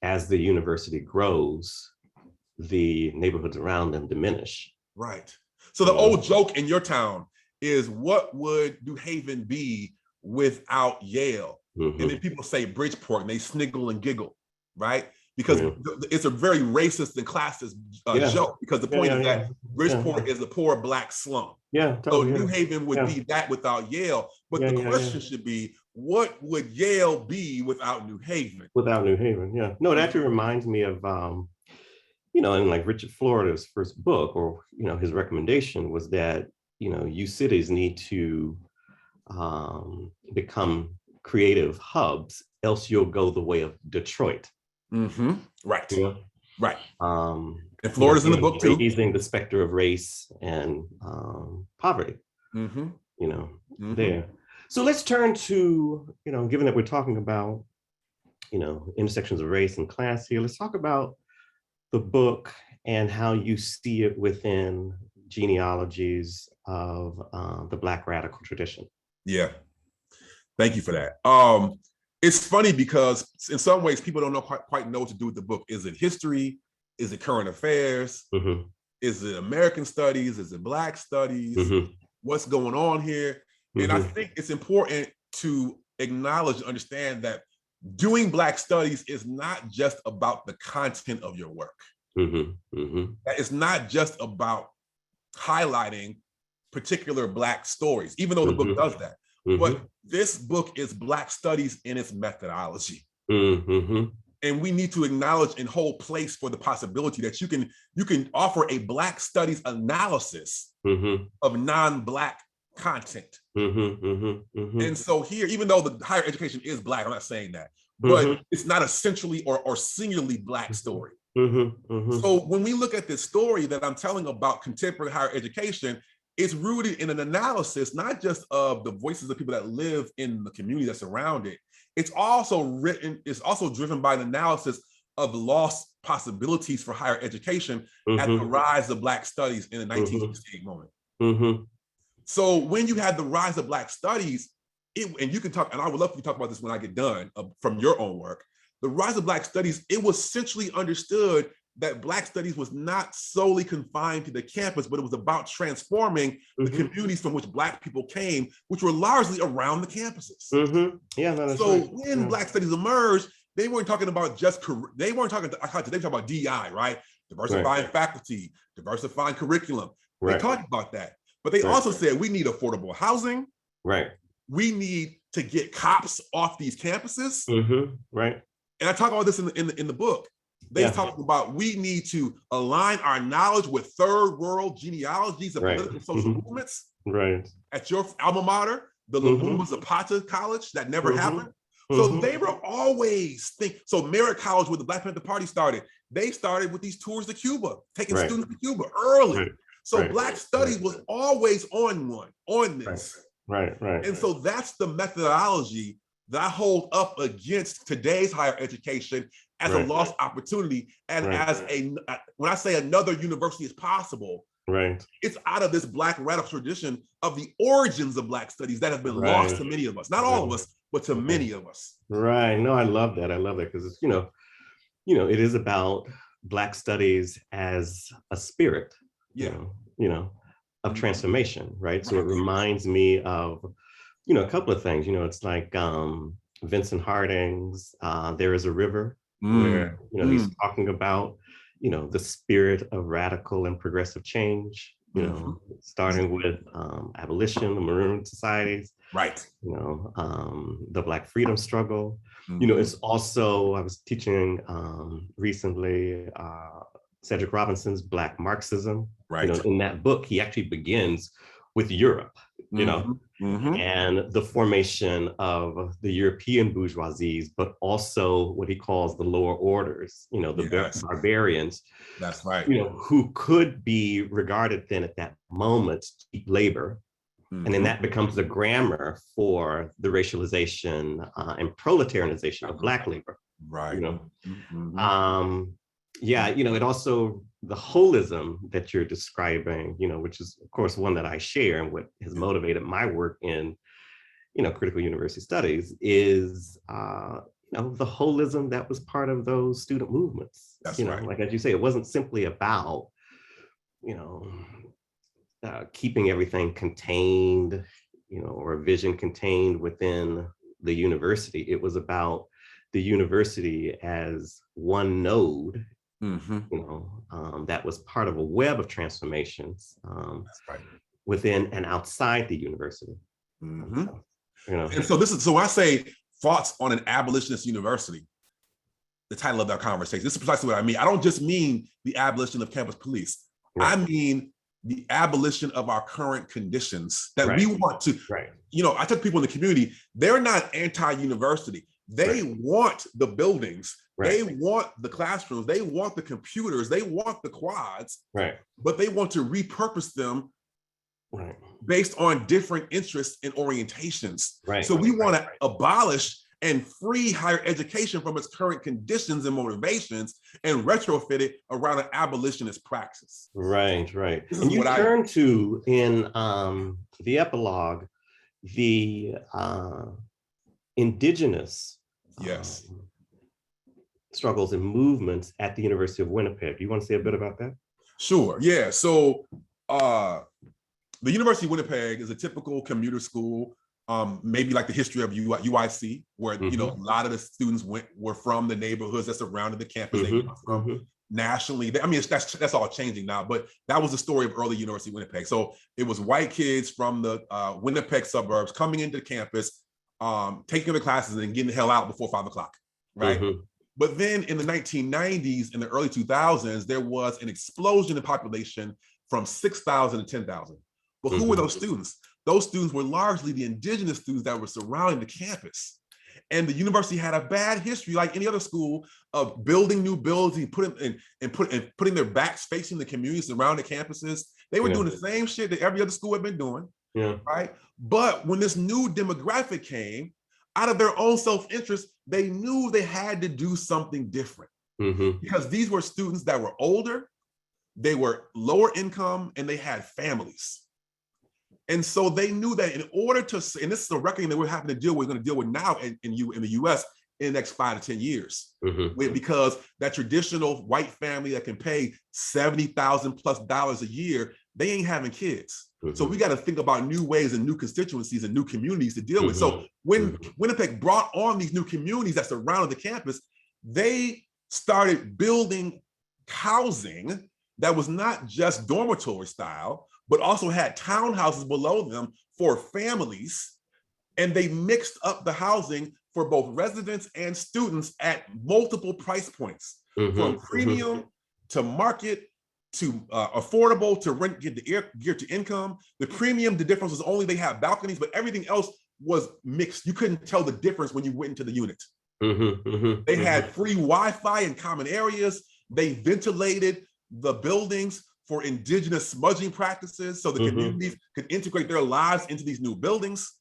as the university grows, the neighborhoods around them diminish. Right. So the old joke in your town is, what would New Haven be without Yale? And then people say Bridgeport and they sniggle and giggle, right? Because it's a very racist and classist joke, because the point is that Bridgeport is the poor Black slum. So New Haven would be that without Yale. But the question should be, what would Yale be without New Haven? Without New Haven, No, it actually reminds me of, in like Richard Florida's first book, or, his recommendation was that, you cities need to become creative hubs, else you'll go the way of Detroit. Right. Right. And Florida's in the book too. Raising the specter of race and poverty. There. So let's turn to, given that we're talking about, intersections of race and class here, let's talk about the book and how you see it within genealogies of the Black radical tradition. Yeah. Thank you for that. It's funny because in some ways people don't know quite know what to do with the book. Is it history? Is it current affairs? Is it American studies? Is it Black studies? What's going on here? And I think it's important to acknowledge and understand that doing Black studies is not just about the content of your work. It's not just about highlighting particular Black stories, even though the book does that. But this book is Black studies in its methodology. And we need to acknowledge and hold place for the possibility that you can offer a Black studies analysis of non-Black content. And so here, even though the higher education is Black, I'm not saying that, but it's not a centrally or singularly Black story. So when we look at this story that I'm telling about contemporary higher education, it's rooted in an analysis, not just of the voices of people that live in the community that's around it. It's also driven by an analysis of lost possibilities for higher education at the rise of Black studies in the 1968 moment. So when you had the rise of Black studies, and you can talk, and I would love for you to talk about this when I get done from your own work, the rise of Black studies, it was centrally understood that Black studies was not solely confined to the campus, but it was about transforming the communities from which Black people came, which were largely around the campuses. Yeah, no, that's so right. when Black studies emerged, they weren't talking about just, they weren't talking, they talking about DI, right? Diversifying faculty, diversifying curriculum. They talked about that, but they also said we need affordable housing. We need to get cops off these campuses. And I talk about this in the book. They talk about we need to align our knowledge with third world genealogies of political and social movements. At your alma mater, the Lumumba Zapata College, that never happened. So they were always so Merritt College, where the Black Panther Party started, they started with these tours to Cuba, taking students to Cuba early. So Black studies was always on this. And so that's the methodology that I hold up against today's higher education as a lost opportunity. And as when I say another university is possible, it's out of this Black radical tradition of the origins of Black studies that have been lost to many of us, not all of us, but to many of us. No, I love that. I love that because it's, it is about Black studies as a spirit, of transformation, right? So it reminds me of, a couple of things. It's like Vincent Harding's "There Is a River," where he's talking about the spirit of radical and progressive change. Starting with abolition, the Maroon societies, the Black freedom struggle. It's also, I was teaching recently Cedric Robinson's Black Marxism. In that book, he actually begins with Europe, and the formation of the European bourgeoisies, but also what he calls the lower orders, the barbarians. That's right. Who could be regarded then at that moment cheap labor. And then that becomes the grammar for the racialization and proletarianization of Black labor. It also, the holism that you're describing, which is of course one that I share and what has motivated my work in, critical university studies is, the holism that was part of those student movements. Like, as you say, it wasn't simply about, keeping everything contained, or a vision contained within the university. It was about the university as one node, that was part of a web of transformations within and outside the university. And so so when I say thoughts on an abolitionist university, the title of our conversation, this is precisely what I mean. I don't just mean the abolition of campus police. I mean the abolition of our current conditions that we want to, I tell people in the community, they're not anti-university. They want the buildings, they want the classrooms, they want the computers, they want the quads, but they want to repurpose them based on different interests and orientations. So we want to abolish and free higher education from its current conditions and motivations and retrofit it around an abolitionist praxis. And you turn to, in the epilogue, the indigenous struggles and movements at the University of Winnipeg. Do you want to say a bit about that? Sure, yeah. So the University of Winnipeg is a typical commuter school, maybe like the history of UIC, where a lot of the students were from the neighborhoods that surrounded the campus. They were from nationally. I mean, that's all changing now, but that was the story of early University of Winnipeg. So it was white kids from the Winnipeg suburbs coming into the campus, taking their classes and getting the hell out before 5 o'clock, But then in the 1990s and the early 2000s, there was an explosion in population from 6,000 to 10,000. But who were those students? Those students were largely the indigenous students that were surrounding the campus. And the university had a bad history, like any other school, of building new buildings and putting their backs facing the communities around the campuses. They were doing the same shit that every other school had been doing, right? But when this new demographic came, out of their own self-interest, they knew they had to do something different. Because these were students that were older, they were lower income, and they had families. And so they knew that in order to, and this is a reckoning that we're having to deal with, we're going to deal with now in the US, in the next 5 to 10 years. Mhm. Because that traditional white family that can pay $70,000+ a year, they ain't having kids. So we got to think about new ways and new constituencies and new communities to deal with. So when Winnipeg brought on these new communities that surrounded the campus, they started building housing that was not just dormitory style, but also had townhouses below them for families. And they mixed up the housing for both residents and students at multiple price points, from premium to market to affordable to rent, get the geared to income. The premium, the difference was only they have balconies, but everything else was mixed. You couldn't tell the difference when you went into the unit. They had free Wi-Fi in common areas. They ventilated the buildings for indigenous smudging practices so the communities could integrate their lives into these new buildings.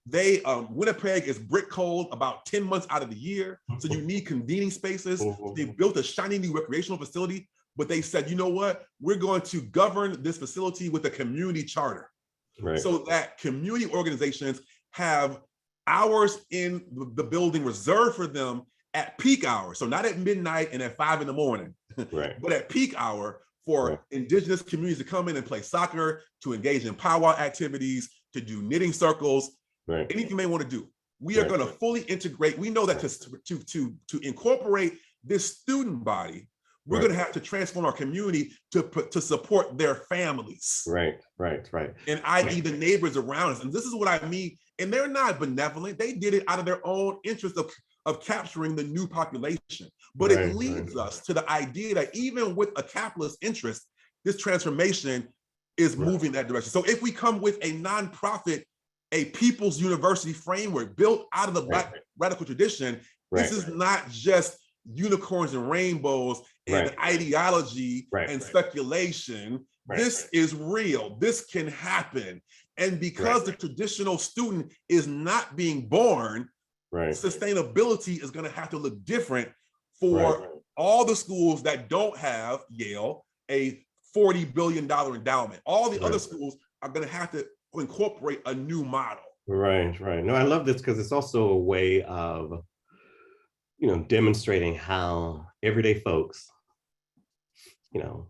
They Winnipeg is brick cold about 10 months out of the year, so you need convening spaces. They built a shiny new recreational facility, but they said, you know what, we're going to govern this facility with a community charter, so that community organizations have hours in the building reserved for them at peak hours. So not at midnight and at 5 a.m, but at peak hour for indigenous communities to come in and play soccer, to engage in powwow activities, to do knitting circles, anything they want to do. We are going to fully integrate. We know that to incorporate this student body, we're going to have to transform our community to support their families. And i.e. the neighbors around us. And this is what I mean. And they're not benevolent. They did it out of their own interest of capturing the new population. But it leads us to the idea that even with a capitalist interest, this transformation is moving that direction. So if we come with a nonprofit, a people's university framework built out of the Black radical tradition, this is not just unicorns and rainbows and ideology and speculation. This is real. This can happen. And because the traditional student is not being born, sustainability is going to have to look different for all the schools that don't have, Yale, a $40 billion endowment. All the other schools are going to have to incorporate a new model. No, I love this because it's also a way of, demonstrating how everyday folks,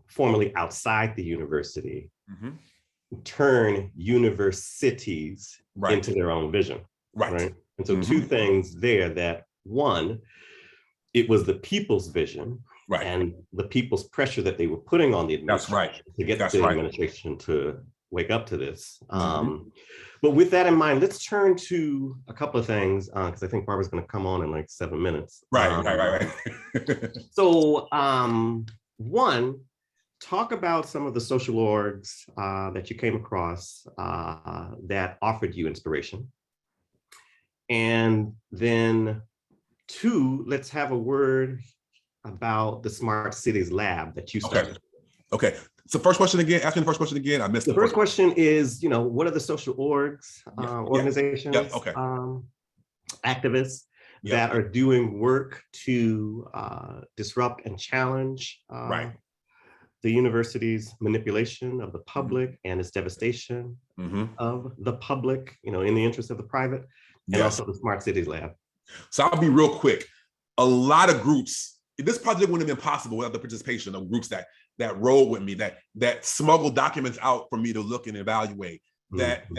formerly outside the university, turn universities into their own vision. And so two things there: that one, it was the people's vision and the people's pressure that they were putting on the administration to get the administration to wake up to this. But with that in mind, let's turn to a couple of things, because I think Barbara's going to come on in like 7 minutes. So one, talk about some of the social orgs that you came across that offered you inspiration. And then two, let's have a word about the Smart Cities Lab that you started. Okay. So first question again, asking the first question again, I missed the first question is, what are the social orgs, organizations, activists that are doing work to disrupt and challenge the university's manipulation of the public and its devastation of the public, in the interest of the private, and also the Smart Cities Lab? So I'll be real quick. A lot of groups, this project wouldn't have been possible without the participation of groups that rode with me, that smuggled documents out for me to look and evaluate, that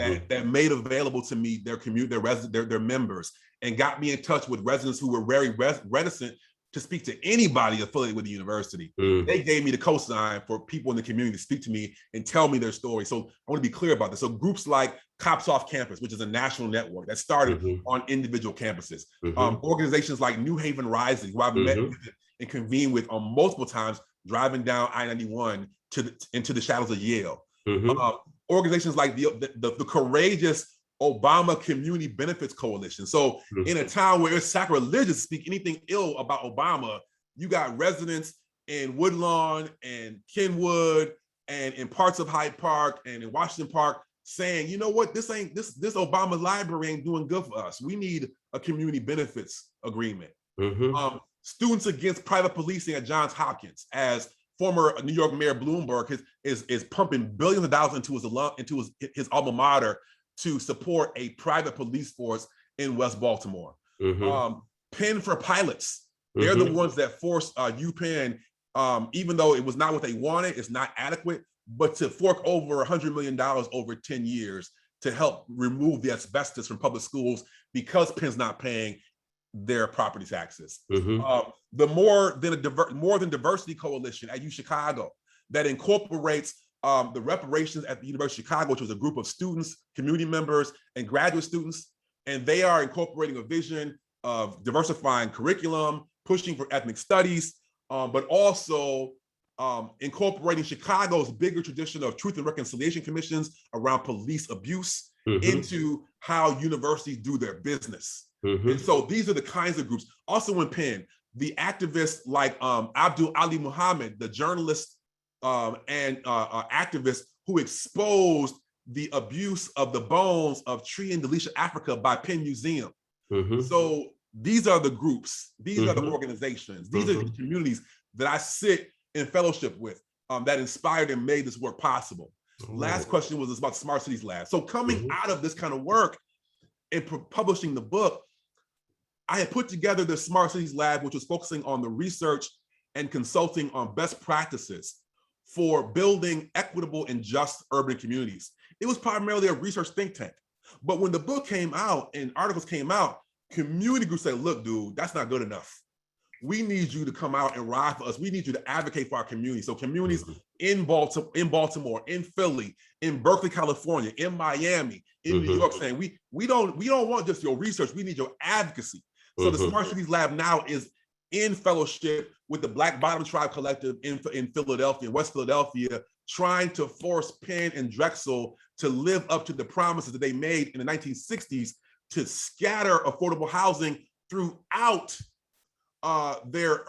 made available to me their community, their members, and got me in touch with residents who were very reticent to speak to anybody affiliated with the university. They gave me the cosign for people in the community to speak to me and tell me their story. So I want to be clear about this. So groups like Cops Off Campus, which is a national network that started on individual campuses. Organizations like New Haven Rising, who I've met with and convened with on multiple times, driving down I-91 into the shadows of Yale. Organizations like the courageous Obama Community Benefits Coalition. So in a town where it's sacrilegious to speak anything ill about Obama, you got residents in Woodlawn and Kenwood and in parts of Hyde Park and in Washington Park saying, you know what, this Obama library ain't doing good for us. We need a community benefits agreement. Students Against Private Policing at Johns Hopkins, as former New York Mayor Bloomberg is pumping billions of dollars into his alma mater to support a private police force in West Baltimore. Penn for Pilots. They're the ones that forced UPenn, even though it was not what they wanted, it's not adequate, but to fork over $100 million over 10 years to help remove the asbestos from public schools because Penn's not paying their property taxes. The More Than Diversity Coalition at U Chicago that incorporates the reparations at the University of Chicago, which was a group of students, community members, and graduate students. And they are incorporating a vision of diversifying curriculum, pushing for ethnic studies, but also incorporating Chicago's bigger tradition of truth and reconciliation commissions around police abuse into how universities do their business. And so these are the kinds of groups. Also in Penn, the activists like Abdul Ali Muhammad, the journalist and activist who exposed the abuse of the bones of Tree and Delisha Africa by Penn Museum. So these are the groups, these are the organizations, these are the communities that I sit in fellowship with that inspired and made this work possible. Last question was about Smart Cities Lab. So coming out of this kind of work and publishing the book, I had put together the Smart Cities Lab, which was focusing on the research and consulting on best practices for building equitable and just urban communities. It was primarily a research think tank. But when the book came out and articles came out, community groups said, look, dude, that's not good enough. We need you to come out and ride for us. We need you to advocate for our community. So communities in Baltimore, in Philly, in Berkeley, California, in Miami, in New York, saying we don't want just your research. We need your advocacy. So the Smart Cities Lab now is in fellowship with the Black Bottom Tribe Collective in Philadelphia, West Philadelphia, trying to force Penn and Drexel to live up to the promises that they made in the 1960s to scatter affordable housing throughout their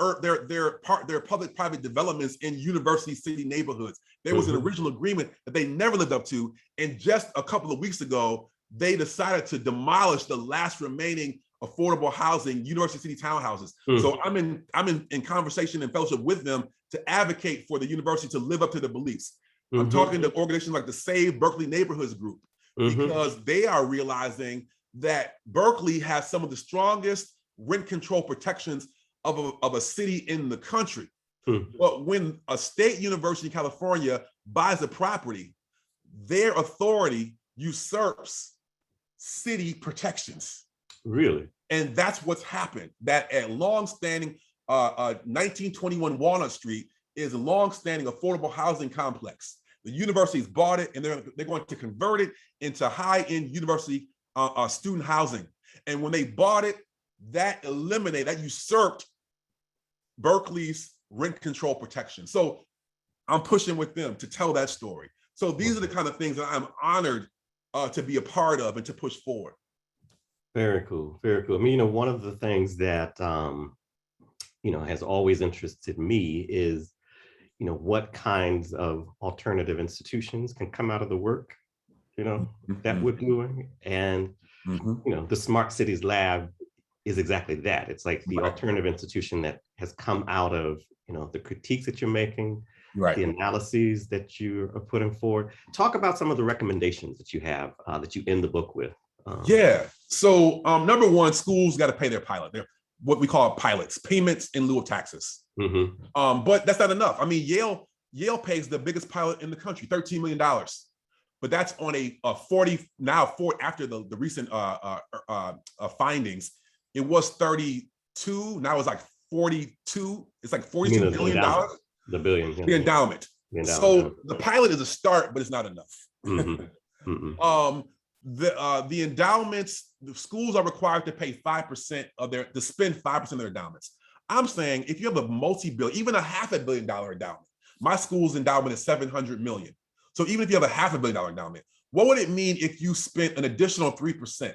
public-private developments in university city neighborhoods. There was an original agreement that they never lived up to, and just a couple of weeks ago, they decided to demolish the last remaining affordable housing, university city townhouses. So I'm in conversation and fellowship with them to advocate for the university to live up to their beliefs. I'm talking to organizations like the Save Berkeley Neighborhoods Group, because they are realizing that Berkeley has some of the strongest rent control protections of a city in the country. But when a state university in California buys a property, their authority usurps city protections. Really? And that's what's happened. That at long-standing 1921 Walnut Street is a long-standing affordable housing complex. The university's bought it, and they're going to convert it into high-end university student housing. And when they bought it, that usurped Berkeley's rent control protection. So I'm pushing with them to tell that story. So these are the kind of things that I'm honored to be a part of and to push forward. Very cool, very cool. I mean, one of the things that, has always interested me is, what kinds of alternative institutions can come out of the work, that we're doing. And, the Smart Cities Lab is exactly that. It's like the alternative institution that has come out of, the critiques that you're making, the analyses that you are putting forward. Talk about some of the recommendations that you have, that you end the book with. So number one, schools got to pay their pilot. They're what we call pilots, payments in lieu of taxes. But that's not enough. I mean, Yale pays the biggest pilot in the country, $13 million. But that's on a 40 after the recent findings. It was 32. Now it's like 42. It's like $42 billion. The billion. The endowment. So the pilot is a start, but it's not enough. The endowments, the schools are required to pay 5% to spend 5% of their endowments. I'm saying if you have a multi-billion, even a $500 million endowment, my school's endowment is $700 million. So even if you have a $500 million endowment, what would it mean if you spent an additional 3%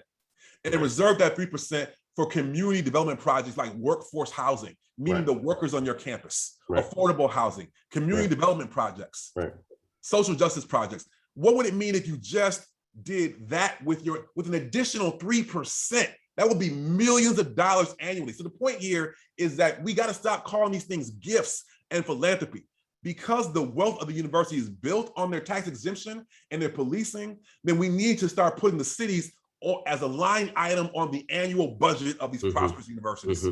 and reserved that 3% for community development projects like workforce housing, meaning the workers on your campus, affordable housing, community development projects, social justice projects? What would it mean if you just did that with an additional 3%? That would be millions of dollars annually. So the point here is that we got to stop calling these things gifts and philanthropy. Because the wealth of the university is built on their tax exemption and their policing, then we need to start putting the cities as a line item on the annual budget of these prosperous universities.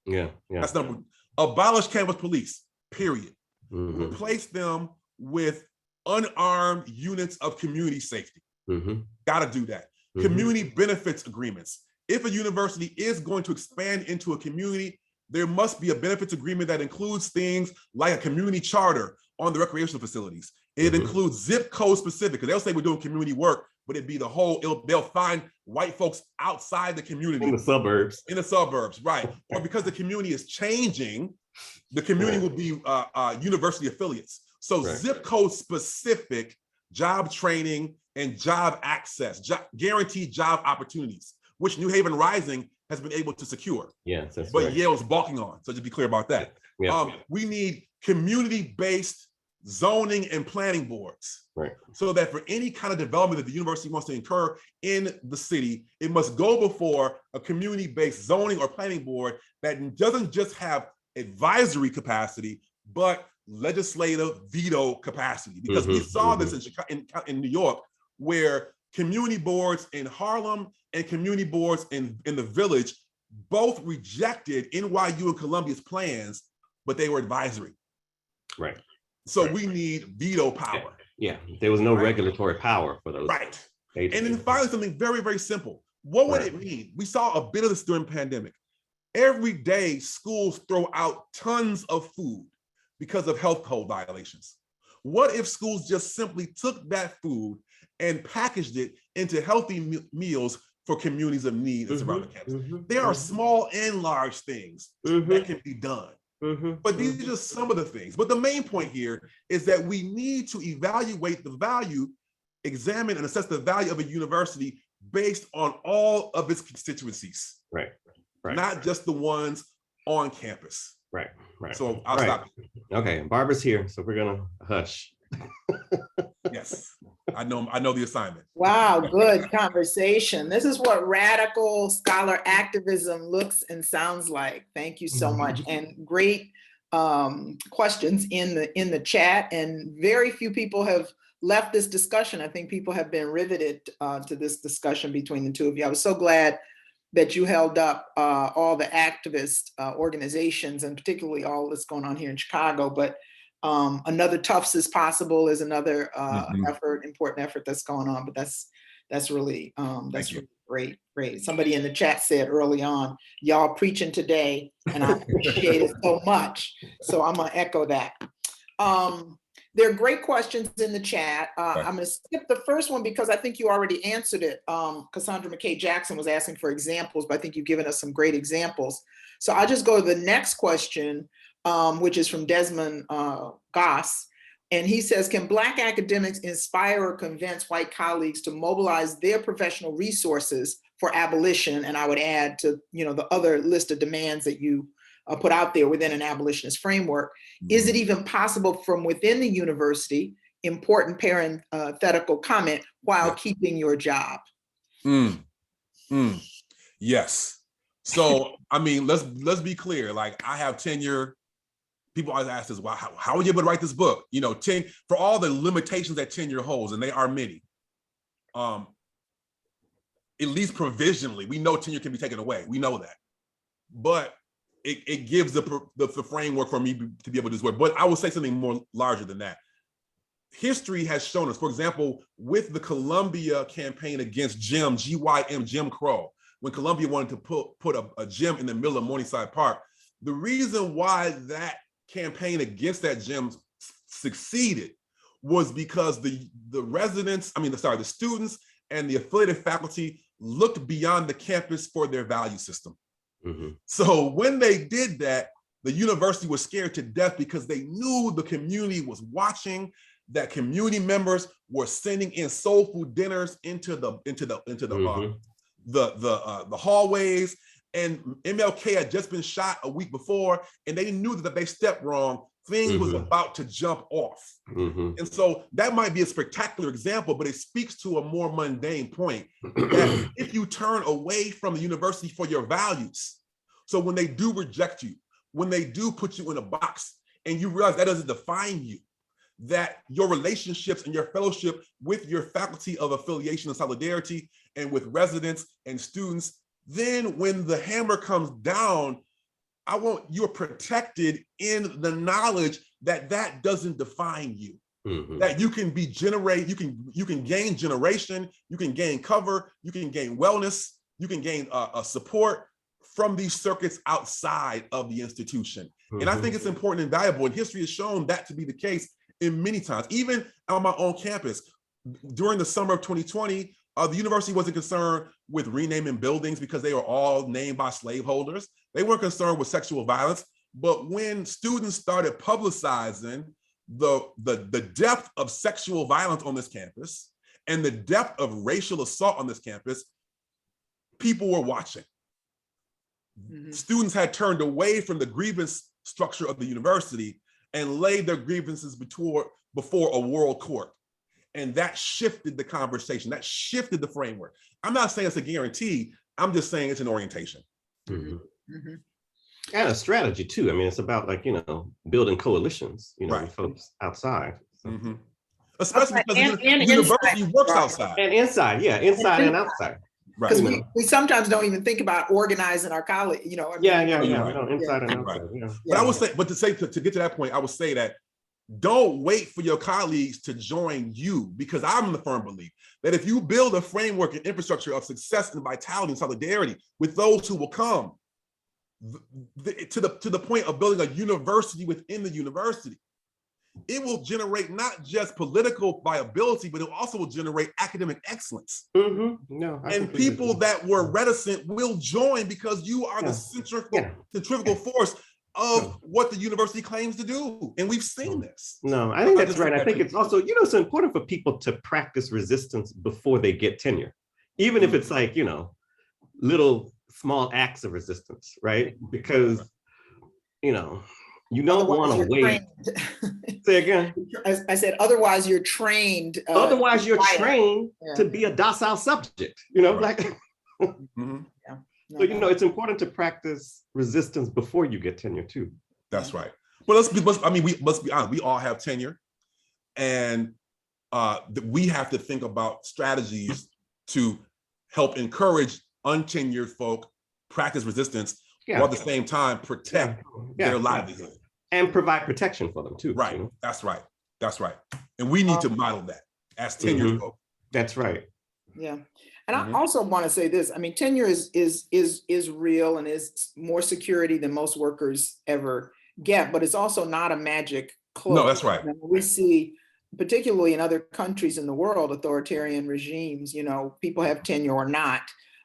Yeah. That's number one. Abolish campus police, period. Mm-hmm. Replace them with unarmed units of community safety. Mm-hmm. Got to do that. Mm-hmm. Community benefits agreements. If a university is going to expand into a community, there must be a benefits agreement that includes things like a community charter on the recreational facilities. It includes zip code specific, because they'll say we're doing community work, but it'd be the whole, they'll find white folks outside the community. In the suburbs. In the suburbs, right. Or because the community is changing, the community will be university affiliates. So zip code specific job training and job access, guaranteed job opportunities, which New Haven Rising has been able to secure. Yes, that's but right. Yale's balking on. So just be clear about that. Yeah. We need community-based zoning and planning boards. Right. So that for any kind of development that the university wants to incur in the city, it must go before a community-based zoning or planning board that doesn't just have advisory capacity, but legislative veto capacity. Because we saw this in Chicago, in New York, where community boards in Harlem and community boards in the Village both rejected NYU and Columbia's plans, but they were advisory. Right. So we need veto power. Yeah, there was no regulatory power for those. Right. Agencies. And then finally, something very, very simple. What would it mean? We saw a bit of this during the pandemic. Every day, schools throw out tons of food because of health code violations. What if schools just simply took that food and packaged it into healthy meals for communities of need that's around the campus? There are small and large things that can be done. But these are just some of the things. But the main point here is that we need to evaluate the value, examine and assess the value of a university based on all of its constituencies. Right. Not just the ones on campus. Right. So I'll stop. Okay, Barbara's here, so we're gonna hush. Yes, I know the assignment. Wow, good conversation. This is what radical scholar activism looks and sounds like. Thank you so much. And great questions in the chat. And very few people have left this discussion. I think people have been riveted to this discussion between the two of you. I was so glad that you held up all the activist organizations, and particularly all that's going on here in Chicago. But another Tufts is possible is another important effort that's going on. But that's really really great. Somebody in the chat said early on, y'all preaching today, and I appreciate it so much. So I'm gonna echo that. There are great questions in the chat. I'm going to skip the first one because I think you already answered it. Cassandra McKay Jackson was asking for examples, but I think you've given us some great examples. So I'll just go to the next question, which is from Desmond Goss. And he says, can Black academics inspire or convince white colleagues to mobilize their professional resources for abolition? And I would add to the other list of demands that you put out there within an abolitionist framework. Is it even possible from within the university, important parenthetical comment, while keeping your job? Yes. So, I mean, let's be clear. Like, I have tenure. People always ask us, well, how are you able to write this book? For all the limitations that tenure holds, and they are many, at least provisionally, we know tenure can be taken away. We know that. But it gives the framework for me to be able to do this work. But I will say something more larger than that. History has shown us, for example, with the Columbia campaign against Jim Crow, when Columbia wanted to put a gym in the middle of Morningside Park, the reason why that campaign against that gym succeeded was because the students and the affiliated faculty looked beyond the campus for their value system. So when they did that, the university was scared to death because they knew the community was watching, that community members were sending in soul food dinners into the hallways. And MLK had just been shot a week before, and they knew that if they stepped wrong, things was about to jump off. And so that might be a spectacular example, but it speaks to a more mundane point that if you turn away from the university for your values, so when they do reject you, when they do put you in a box and you realize that doesn't define you, that your relationships and your fellowship with your faculty of affiliation and solidarity and with residents and students, then when the hammer comes down, you're protected in the knowledge that that doesn't define you. That you can you can gain generation, you can gain cover, you can gain wellness, you can gain support from these circuits outside of the institution. And I think it's important and valuable, and history has shown that to be the case in many times. Even on my own campus, during the summer of 2020, the university wasn't concerned with renaming buildings because they were all named by slaveholders. They weren't concerned with sexual violence. But when students started publicizing the depth of sexual violence on this campus and the depth of racial assault on this campus, people were watching. Students had turned away from the grievance structure of the university and laid their grievances before a world court. And that shifted the conversation, that shifted the framework. I'm not saying it's a guarantee, I'm just saying it's an orientation. And a strategy too. I mean, it's about building coalitions, with folks outside. So. Especially because the university works outside. And inside, inside and outside. Because we sometimes don't even think about organizing our college, Inside and outside. But I would say, to get to that point, I would say that don't wait for your colleagues to join you, because I'm the firm belief that if you build a framework and infrastructure of success and vitality and solidarity with those who will come, to the point of building a university within the university, it will generate not just political viability, but it also will generate academic excellence. And people that were reticent will join because you are the centrifugal force of what the university claims to do. And we've seen this. No, I think that's right. I think it's also, it's important for people to practice resistance before they get tenure, even if it's little small acts of resistance, right? Because, you don't want to wait. Say again. I said, otherwise you're trained. Otherwise you're trained to be a docile subject, So, it's important to practice resistance before you get tenure too. That's right. Well, we must be honest. We all have tenure, and we have to think about strategies to help encourage untenured folk practice resistance, while at the same time protect their livelihood and provide protection for them too. Right. That's right. That's right. And we need to model that as tenured folk. That's right. Yeah. And I also want to say this. I mean, tenure is real and is more security than most workers ever get, but it's also not a magic cloak. No, that's right. We see, particularly in other countries in the world, authoritarian regimes, people have tenure or not.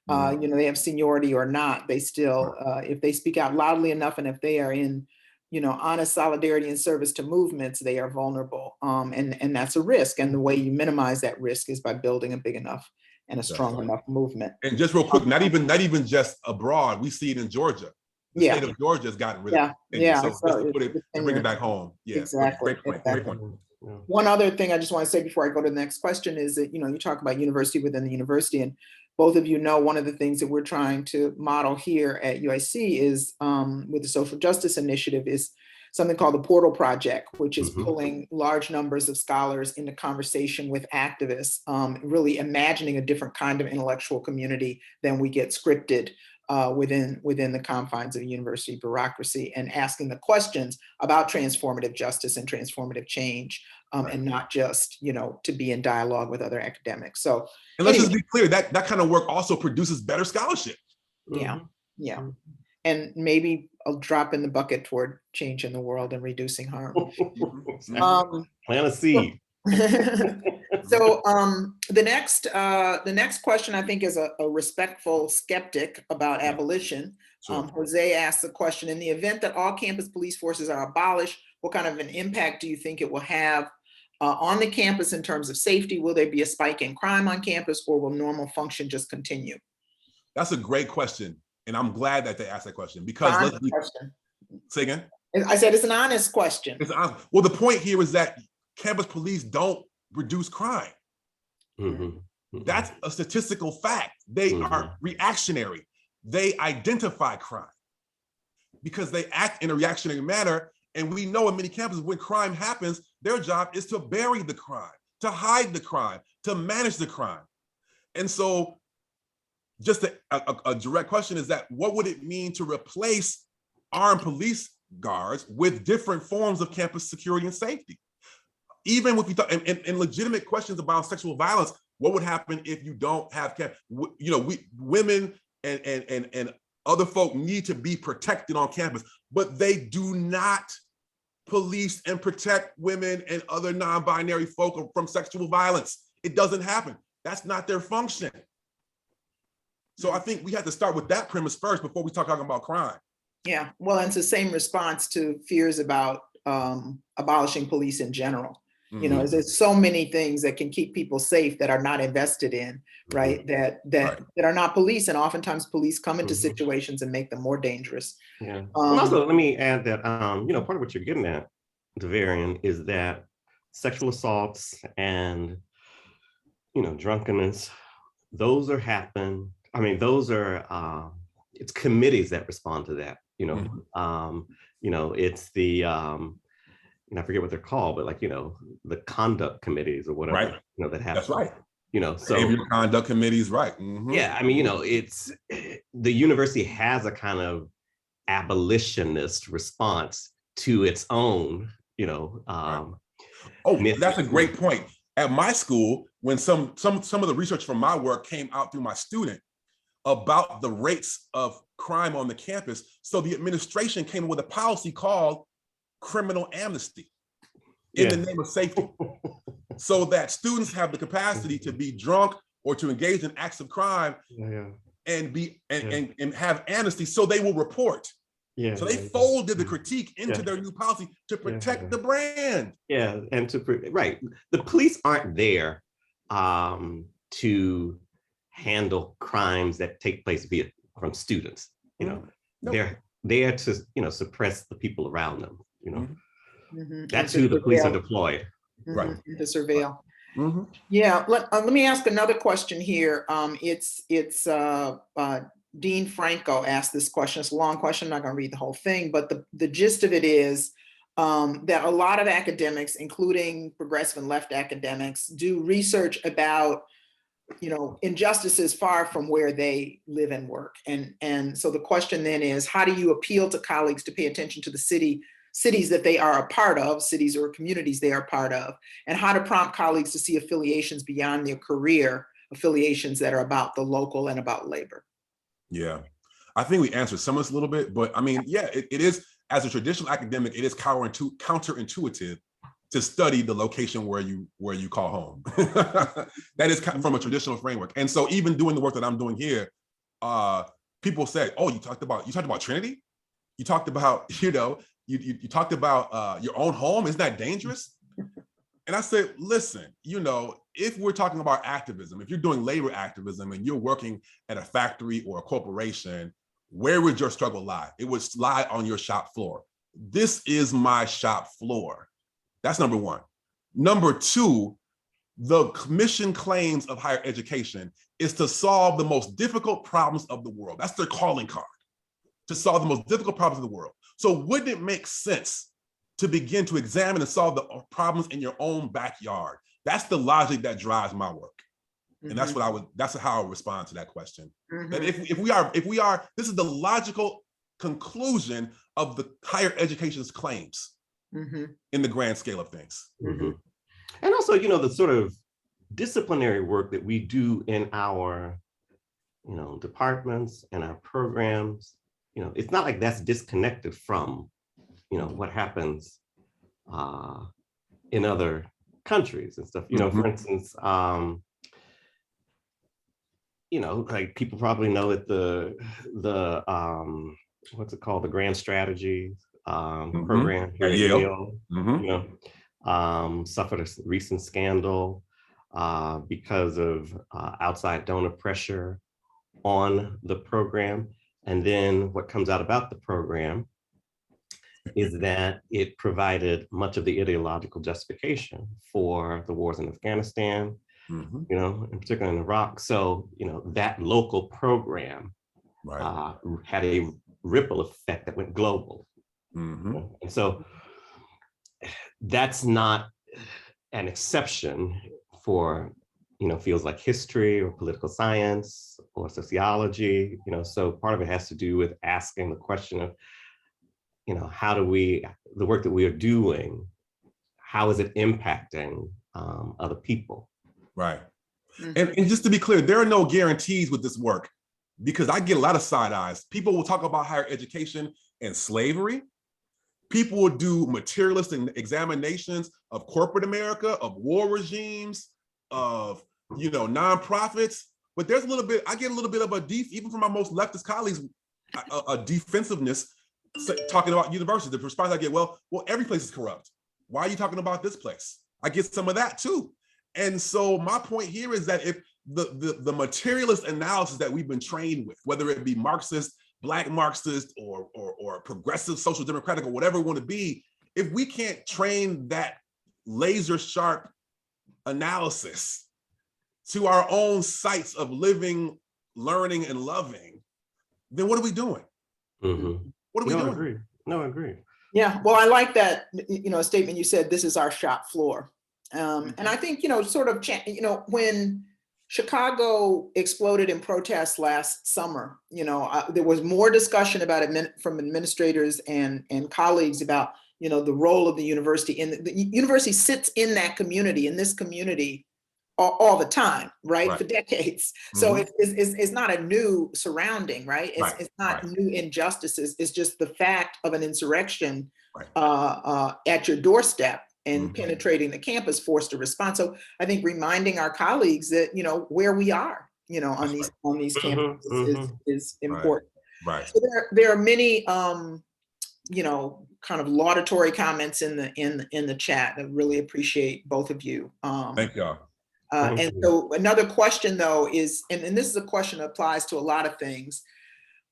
They have seniority or not. They still, if they speak out loudly enough, and if they are in, honest solidarity and service to movements, they are vulnerable. And that's a risk. And the way you minimize that risk is by building a big enough and a strong enough movement. And just real quick, not even just abroad, we see it in Georgia. The state of Georgia has gotten rid of it. So bring it back home. Yeah, exactly. Great point. One other thing I just want to say before I go to the next question is that, you talk about university within the university, and both of you know one of the things that we're trying to model here at UIC is with the social justice initiative is something called the Portal Project, which is pulling large numbers of scholars into conversation with activists, really imagining a different kind of intellectual community than we get scripted within the confines of university bureaucracy, and asking the questions about transformative justice and transformative change, and not just, to be in dialogue with other academics. So, and let's just be clear, that kind of work also produces better scholarship. Yeah. And maybe a drop in the bucket toward changing the world and reducing harm. Plant a seed. So the next question, I think, is a respectful skeptic about abolition. Sure. Jose asked the question: in the event that all campus police forces are abolished, what kind of an impact do you think it will have on the campus in terms of safety? Will there be a spike in crime on campus, or will normal function just continue? That's a great question. And I'm glad that they asked that question, because say again? I said it's an honest question. Well, the point here is that campus police don't reduce crime. That's a statistical fact. They are reactionary. They identify crime because they act in a reactionary manner, And we know in many campuses, when crime happens, their job is to bury the crime, to hide the crime, to manage the crime. And so just a direct question is that, what would it mean to replace armed police guards with different forms of campus security and safety? Even if you thought, and legitimate questions about sexual violence, what would happen if you don't have women and other folk need to be protected on campus, but they do not police and protect women and other non-binary folk from sexual violence. It doesn't happen. That's not their function. So I think we have to start with that premise first before we start talking about crime. Yeah, well, and it's the same response to fears about abolishing police in general. You know, there's so many things that can keep people safe that are not invested in, right? That are not police, and oftentimes police come into situations and make them more dangerous. Yeah. And also, let me add that part of what you're getting at, Davarian, is that sexual assaults and drunkenness, those are happening. I mean, those are it's committees that respond to that. It's the I forget what they're called, but the conduct committees or whatever, that happen. That's right. So behavioral conduct committees, right? Yeah, I mean, it's the university has a kind of abolitionist response to its own, Oh, that's a great point. At my school, when some of the research from my work came out through my student about the rates of crime on the campus, so the administration came up with a policy called criminal amnesty in the name of safety, so that students have the capacity to be drunk or to engage in acts of crime and have amnesty, so they will report. So they folded the critique into their new policy to protect the brand. Yeah, and the police aren't there to handle crimes that take place from students. They're there to suppress the people around them. That's who the police are deployed. Right. To surveil. Yeah. Let me ask another question here. It's Dean Franco asked this question. It's a long question. I'm not going to read the whole thing, but the gist of it is that a lot of academics, including progressive and left academics, do research about injustices far from where they live and work. And so the question then is, how do you appeal to colleagues to pay attention to the cities that they are a part of, cities or communities they are a part of, and how to prompt colleagues to see affiliations beyond their career affiliations that are about the local and about labor? Yeah, I think we answered some of this a little bit, but I mean, yeah, it is, as a traditional academic, it is counterintuitive to study the location where you call home. That is from a traditional framework. And so even doing the work that I'm doing here, people say, oh, you talked about Trinity? You talked about, you talked about your own home? Isn't that dangerous? And I said, listen, if we're talking about activism, if you're doing labor activism and you're working at a factory or a corporation, where would your struggle lie? It would lie on your shop floor. This is my shop floor. That's number one. Number two, the mission claims of higher education is to solve the most difficult problems of the world. That's their calling card, to solve the most difficult problems of the world. So wouldn't it make sense to begin to examine and solve the problems in your own backyard? That's the logic that drives my work. And that's how I would respond to that question. That if we are, this is the logical conclusion of the higher education's claims in the grand scale of things. And also, the sort of disciplinary work that we do in our, departments and our programs, it's not like that's disconnected from, what happens in other countries and stuff. For instance, like people probably know that the what's it called, the Grand Strategy program here at Yale, suffered a recent scandal because of outside donor pressure on the program. And then what comes out about the program is that it provided much of the ideological justification for the wars in Afghanistan, in particular in Iraq. So, that local program had a ripple effect that went global. And so that's not an exception for, fields like history or political science or sociology, so part of it has to do with asking the question of, how do the work that we are doing, how is it impacting other people? Right. And just to be clear, there are no guarantees with this work, because I get a lot of side eyes. People will talk about higher education and slavery. People will do materialistic examinations of corporate America, of war regimes, of nonprofits. But there's I get a little bit of even from my most leftist colleagues, a defensiveness talking about universities. The response I get, well, every place is corrupt. Why are you talking about this place? I get some of that too. And so my point here is that if the materialist analysis that we've been trained with, whether it be Marxist, Black Marxist, or progressive social democratic, or whatever we want to be, if we can't train that laser sharp analysis to our own sites of living, learning, and loving, then what are we doing? Mm-hmm. What are we doing? I agree. Yeah, well, I like that, a statement you said, this is our shop floor. And I think, when Chicago exploded in protests last summer, there was more discussion about it from administrators and colleagues about, the role of the university. And the university sits in that community, in this community, all the time, right? For decades. So it's not a new surrounding, right? It's not new injustices. It's just the fact of an insurrection at your doorstep and penetrating the campus forced a response. So I think reminding our colleagues that, where we are, on these campuses is important. Right. So there are many, kind of laudatory comments in the chat. I really appreciate both of you. Thank y'all. And so another question though is, and this is a question that applies to a lot of things,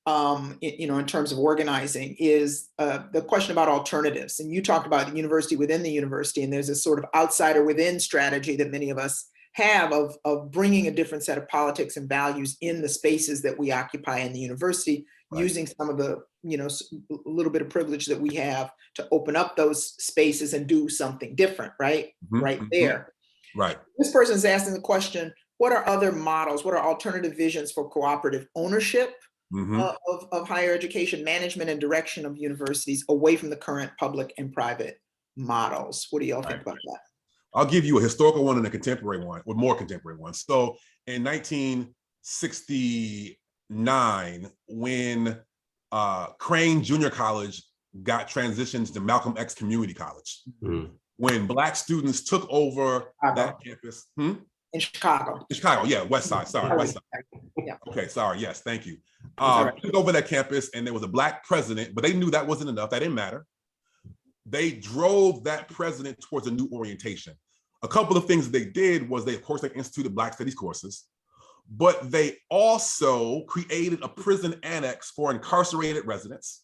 in terms of organizing, is the question about alternatives. And you talked about the university within the university, and there's this sort of outsider within strategy that many of us have of bringing a different set of politics and values in the spaces that we occupy in the university, using some of the, a little bit of privilege that we have to open up those spaces and do something different, right? There. Right. This person is asking the question, what are other models? What are alternative visions for cooperative ownership of higher education, management and direction of universities away from the current public and private models? What do y'all think about that? I'll give you a historical one and a contemporary one, or more contemporary one. So in 1969, when Crane Junior College got transitioned to Malcolm X Community College, when Black students took over that campus. In Chicago. In Chicago, yeah, West Side, sorry, West Side. Yeah. Okay, sorry, yes, thank you. Took over that campus, and there was a Black president, but they knew that wasn't enough, that didn't matter. They drove that president towards a new orientation. A couple of things that they did was they instituted Black Studies courses, but they also created a prison annex for incarcerated residents.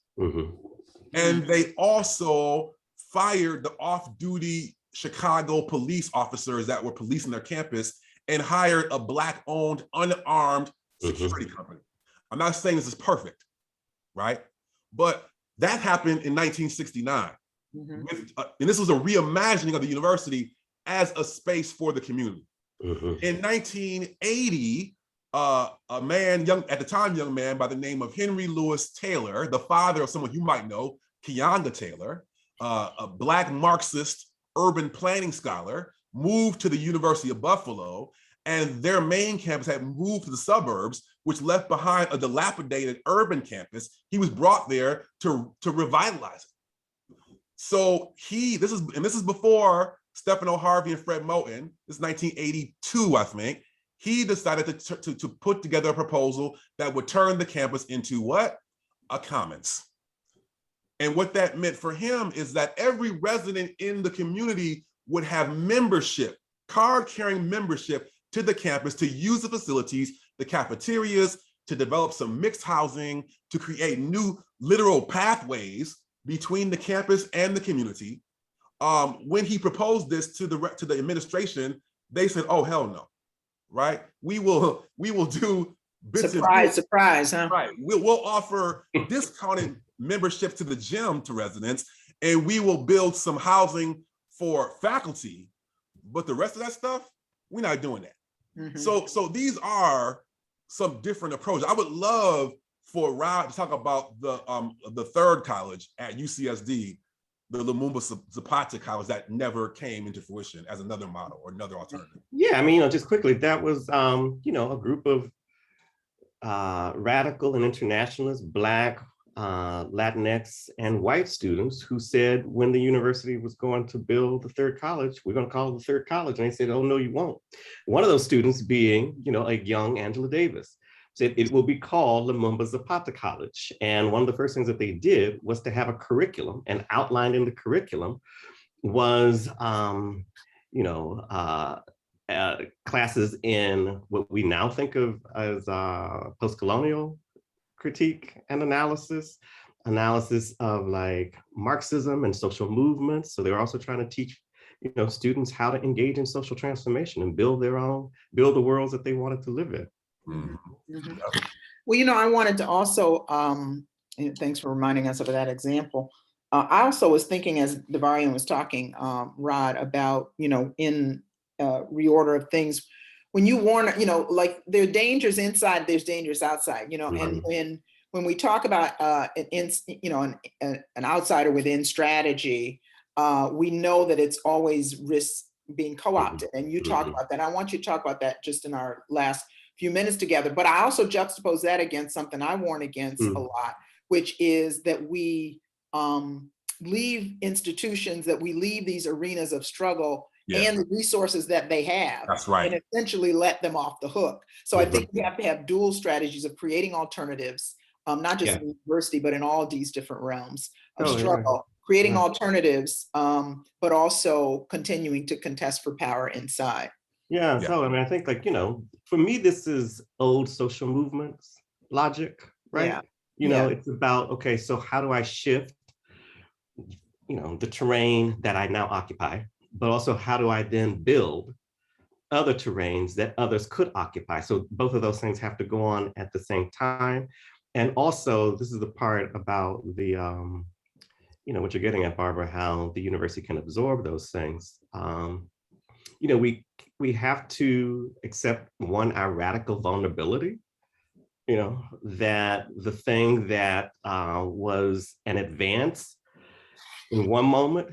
And they also fired the off-duty Chicago police officers that were policing their campus and hired a Black-owned, unarmed security company. I'm not saying this is perfect, right? But that happened in 1969. And this was a reimagining of the university as a space for the community. In 1980, a man, at the time young man by the name of Henry Louis Taylor, the father of someone you might know, Keonda Taylor, a Black Marxist urban planning scholar, moved to the University of Buffalo, and their main campus had moved to the suburbs, which left behind a dilapidated urban campus. He was brought there to revitalize it. So this is before Stefano Harvey and Fred Moten. This is 1982, I think. He decided to put together a proposal that would turn the campus into what? A commons. And what that meant for him is that every resident in the community would have membership, card-carrying membership to the campus to use the facilities, the cafeterias, to develop some mixed housing, to create new literal pathways between the campus and the community. When he proposed this to the administration, they said, "Oh, hell no, right? We will do bits surprise, huh? Right. We'll offer discounted membership to the gym to residents, and we will build some housing for faculty, but the rest of that stuff, we're not doing that. So these are some different approaches. I would love for Rod to talk about the third college at UCSD, the Lumumba Zapata College, that never came into fruition as another model or another alternative. Yeah, I mean, just quickly, that was, a group of radical and internationalist Black, Latinx, and white students who said when the university was going to build the third college, we're going to call it the third college. And they said, oh, no, you won't. One of those students being, a young Angela Davis, said it will be called Lumumba Zapata College. And one of the first things that they did was to have a curriculum, and outlined in the curriculum was, classes in what we now think of as post-colonial critique and analysis of like Marxism and social movements. So they're also trying to teach, students how to engage in social transformation and build the worlds that they wanted to live in. Well, I wanted to also, and thanks for reminding us of that example. I also was thinking, as Davarian was talking, Rod, about, in reorder of things, when you warn, like there are dangers inside, there's dangers outside, and when we talk about an outsider within strategy, we know that it's always risk being co-opted, and you talk about that. I want you to talk about that just in our last few minutes together, but I also juxtapose that against something I warn against a lot, which is that we leave institutions, that we leave these arenas of struggle and the resources that they have. That's right. And essentially let them off the hook. So I think we have to have dual strategies of creating alternatives, not just in the university, but in all these different realms of struggle, creating alternatives, but also continuing to contest for power inside. So I mean, I think for me, this is old social movements logic, right? It's about, okay, so how do I shift, the terrain that I now occupy, but also how do I then build other terrains that others could occupy? So both of those things have to go on at the same time. And also, this is the part about the, what you're getting at, Barbara, how the university can absorb those things. We have to accept, one, our radical vulnerability, that the thing that was an advance in one moment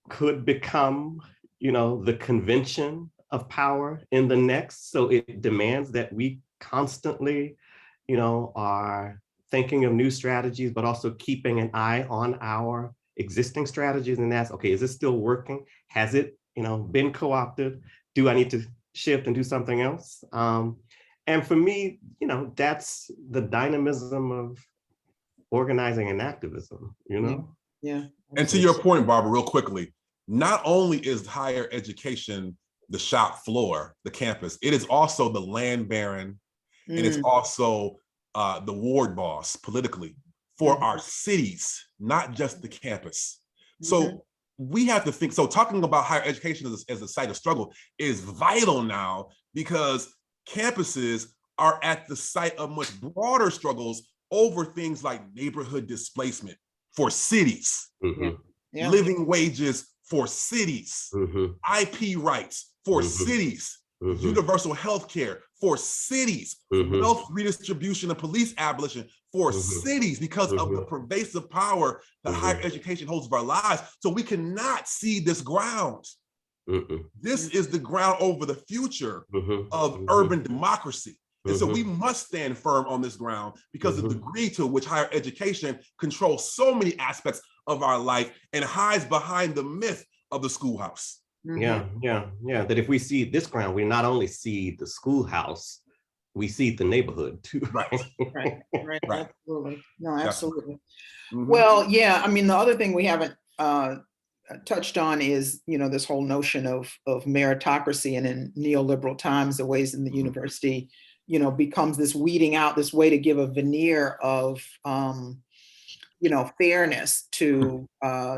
could become, the convention of power in the next. So it demands that we constantly, are thinking of new strategies, but also keeping an eye on our existing strategies. And that's, okay, is this still working? Has it, been co-opted? Do I need to shift and do something else? And for me, that's the dynamism of organizing and activism, Yeah. And to your point, Barbara, real quickly, not only is higher education the shop floor, the campus, it is also the land baron, and it's also the ward boss politically for our cities, not just the campus. So we have to think, so talking about higher education as a site of struggle is vital now, because campuses are at the site of much broader struggles over things like neighborhood displacement for cities, living wages for cities, IP rights for cities, universal health care for cities, wealth redistribution and police abolition for cities, because of the pervasive power that higher education holds of our lives. So we cannot cede this ground. This is the ground over the future of urban democracy. And so we must stand firm on this ground, because of the degree to which higher education controls so many aspects of our life and hides behind the myth of the schoolhouse. That if we cede this ground, we not only cede the schoolhouse, we cede the neighborhood too. Right. Absolutely. No, absolutely. Well, I mean, the other thing we haven't touched on is, this whole notion of meritocracy, and in neoliberal times, the ways in the university, becomes this weeding out, this way to give a veneer of, fairness to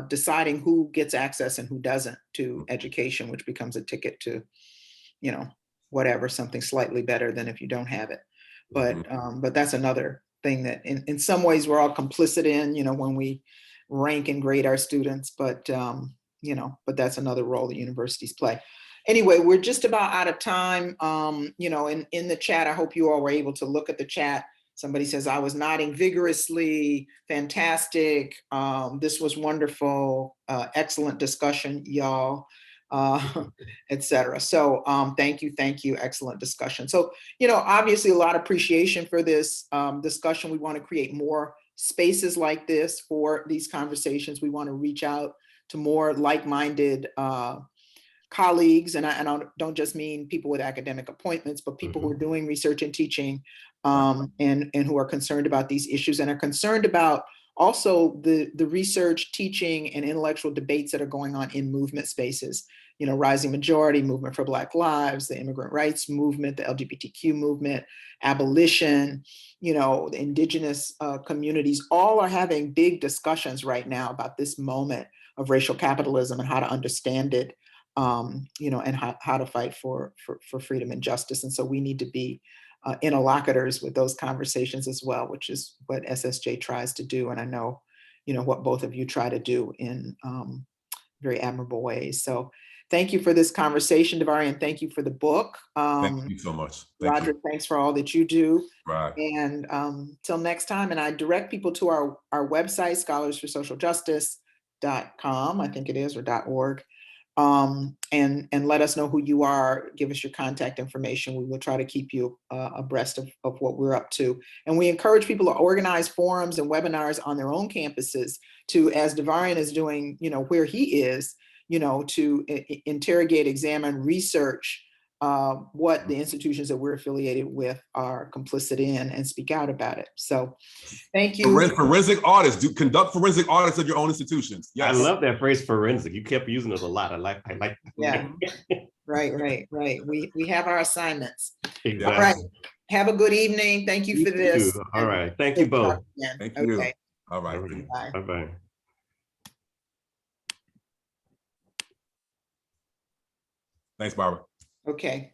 deciding who gets access and who doesn't to education, which becomes a ticket to, whatever, something slightly better than if you don't have it. But that's another thing that in some ways we're all complicit in, when we rank and grade our students, but you know, but that's another role the universities play. Anyway, we're just about out of time. You know, in the chat, I hope you all were able to look at the chat. Somebody says, I was nodding vigorously, fantastic. This was wonderful, excellent discussion, y'all, etc. So thank you, excellent discussion. So, you know, obviously a lot of appreciation for this discussion. We want to create more spaces like this for these conversations. We want to reach out to more like-minded colleagues, and I don't just mean people with academic appointments, but people who are doing research and teaching, and who are concerned about these issues and are concerned about also the research, teaching, and intellectual debates that are going on in movement spaces. You know, Rising Majority, Movement for Black Lives, the immigrant rights movement, the LGBTQ movement, abolition, you know, the indigenous communities, all are having big discussions right now about this moment of racial capitalism and how to understand it. You know, and how to fight for freedom and justice. And so we need to be interlocutors with those conversations as well, which is what SSJ tries to do. And I know, you know, what both of you try to do in very admirable ways. So thank you for this conversation, Davarian. Thank you for the book. Thank you so much. Roderick, thanks for all that you do. Right. And till next time, and I direct people to our website, scholarsforsocialjustice.com, I think it is, or .org. And let us know who you are. Give us your contact information. We will try to keep you abreast of what we're up to. And we encourage people to organize forums and webinars on their own campuses to, as Davarian is doing, you know, where he is, you know, to interrogate, examine, research what the institutions that we're affiliated with are complicit in and speak out about it. So thank you. Forensic audits, conduct forensic audits of your own institutions. Yes. I love that phrase, forensic. You kept using it a lot. I like. Yeah. Right. We have our assignments. Exactly. All right. Have a good evening. Thank you for this. Too. All right. Thank you both. Thank you. Okay. All right. Bye. Bye-bye. Thanks, Barbara. Okay.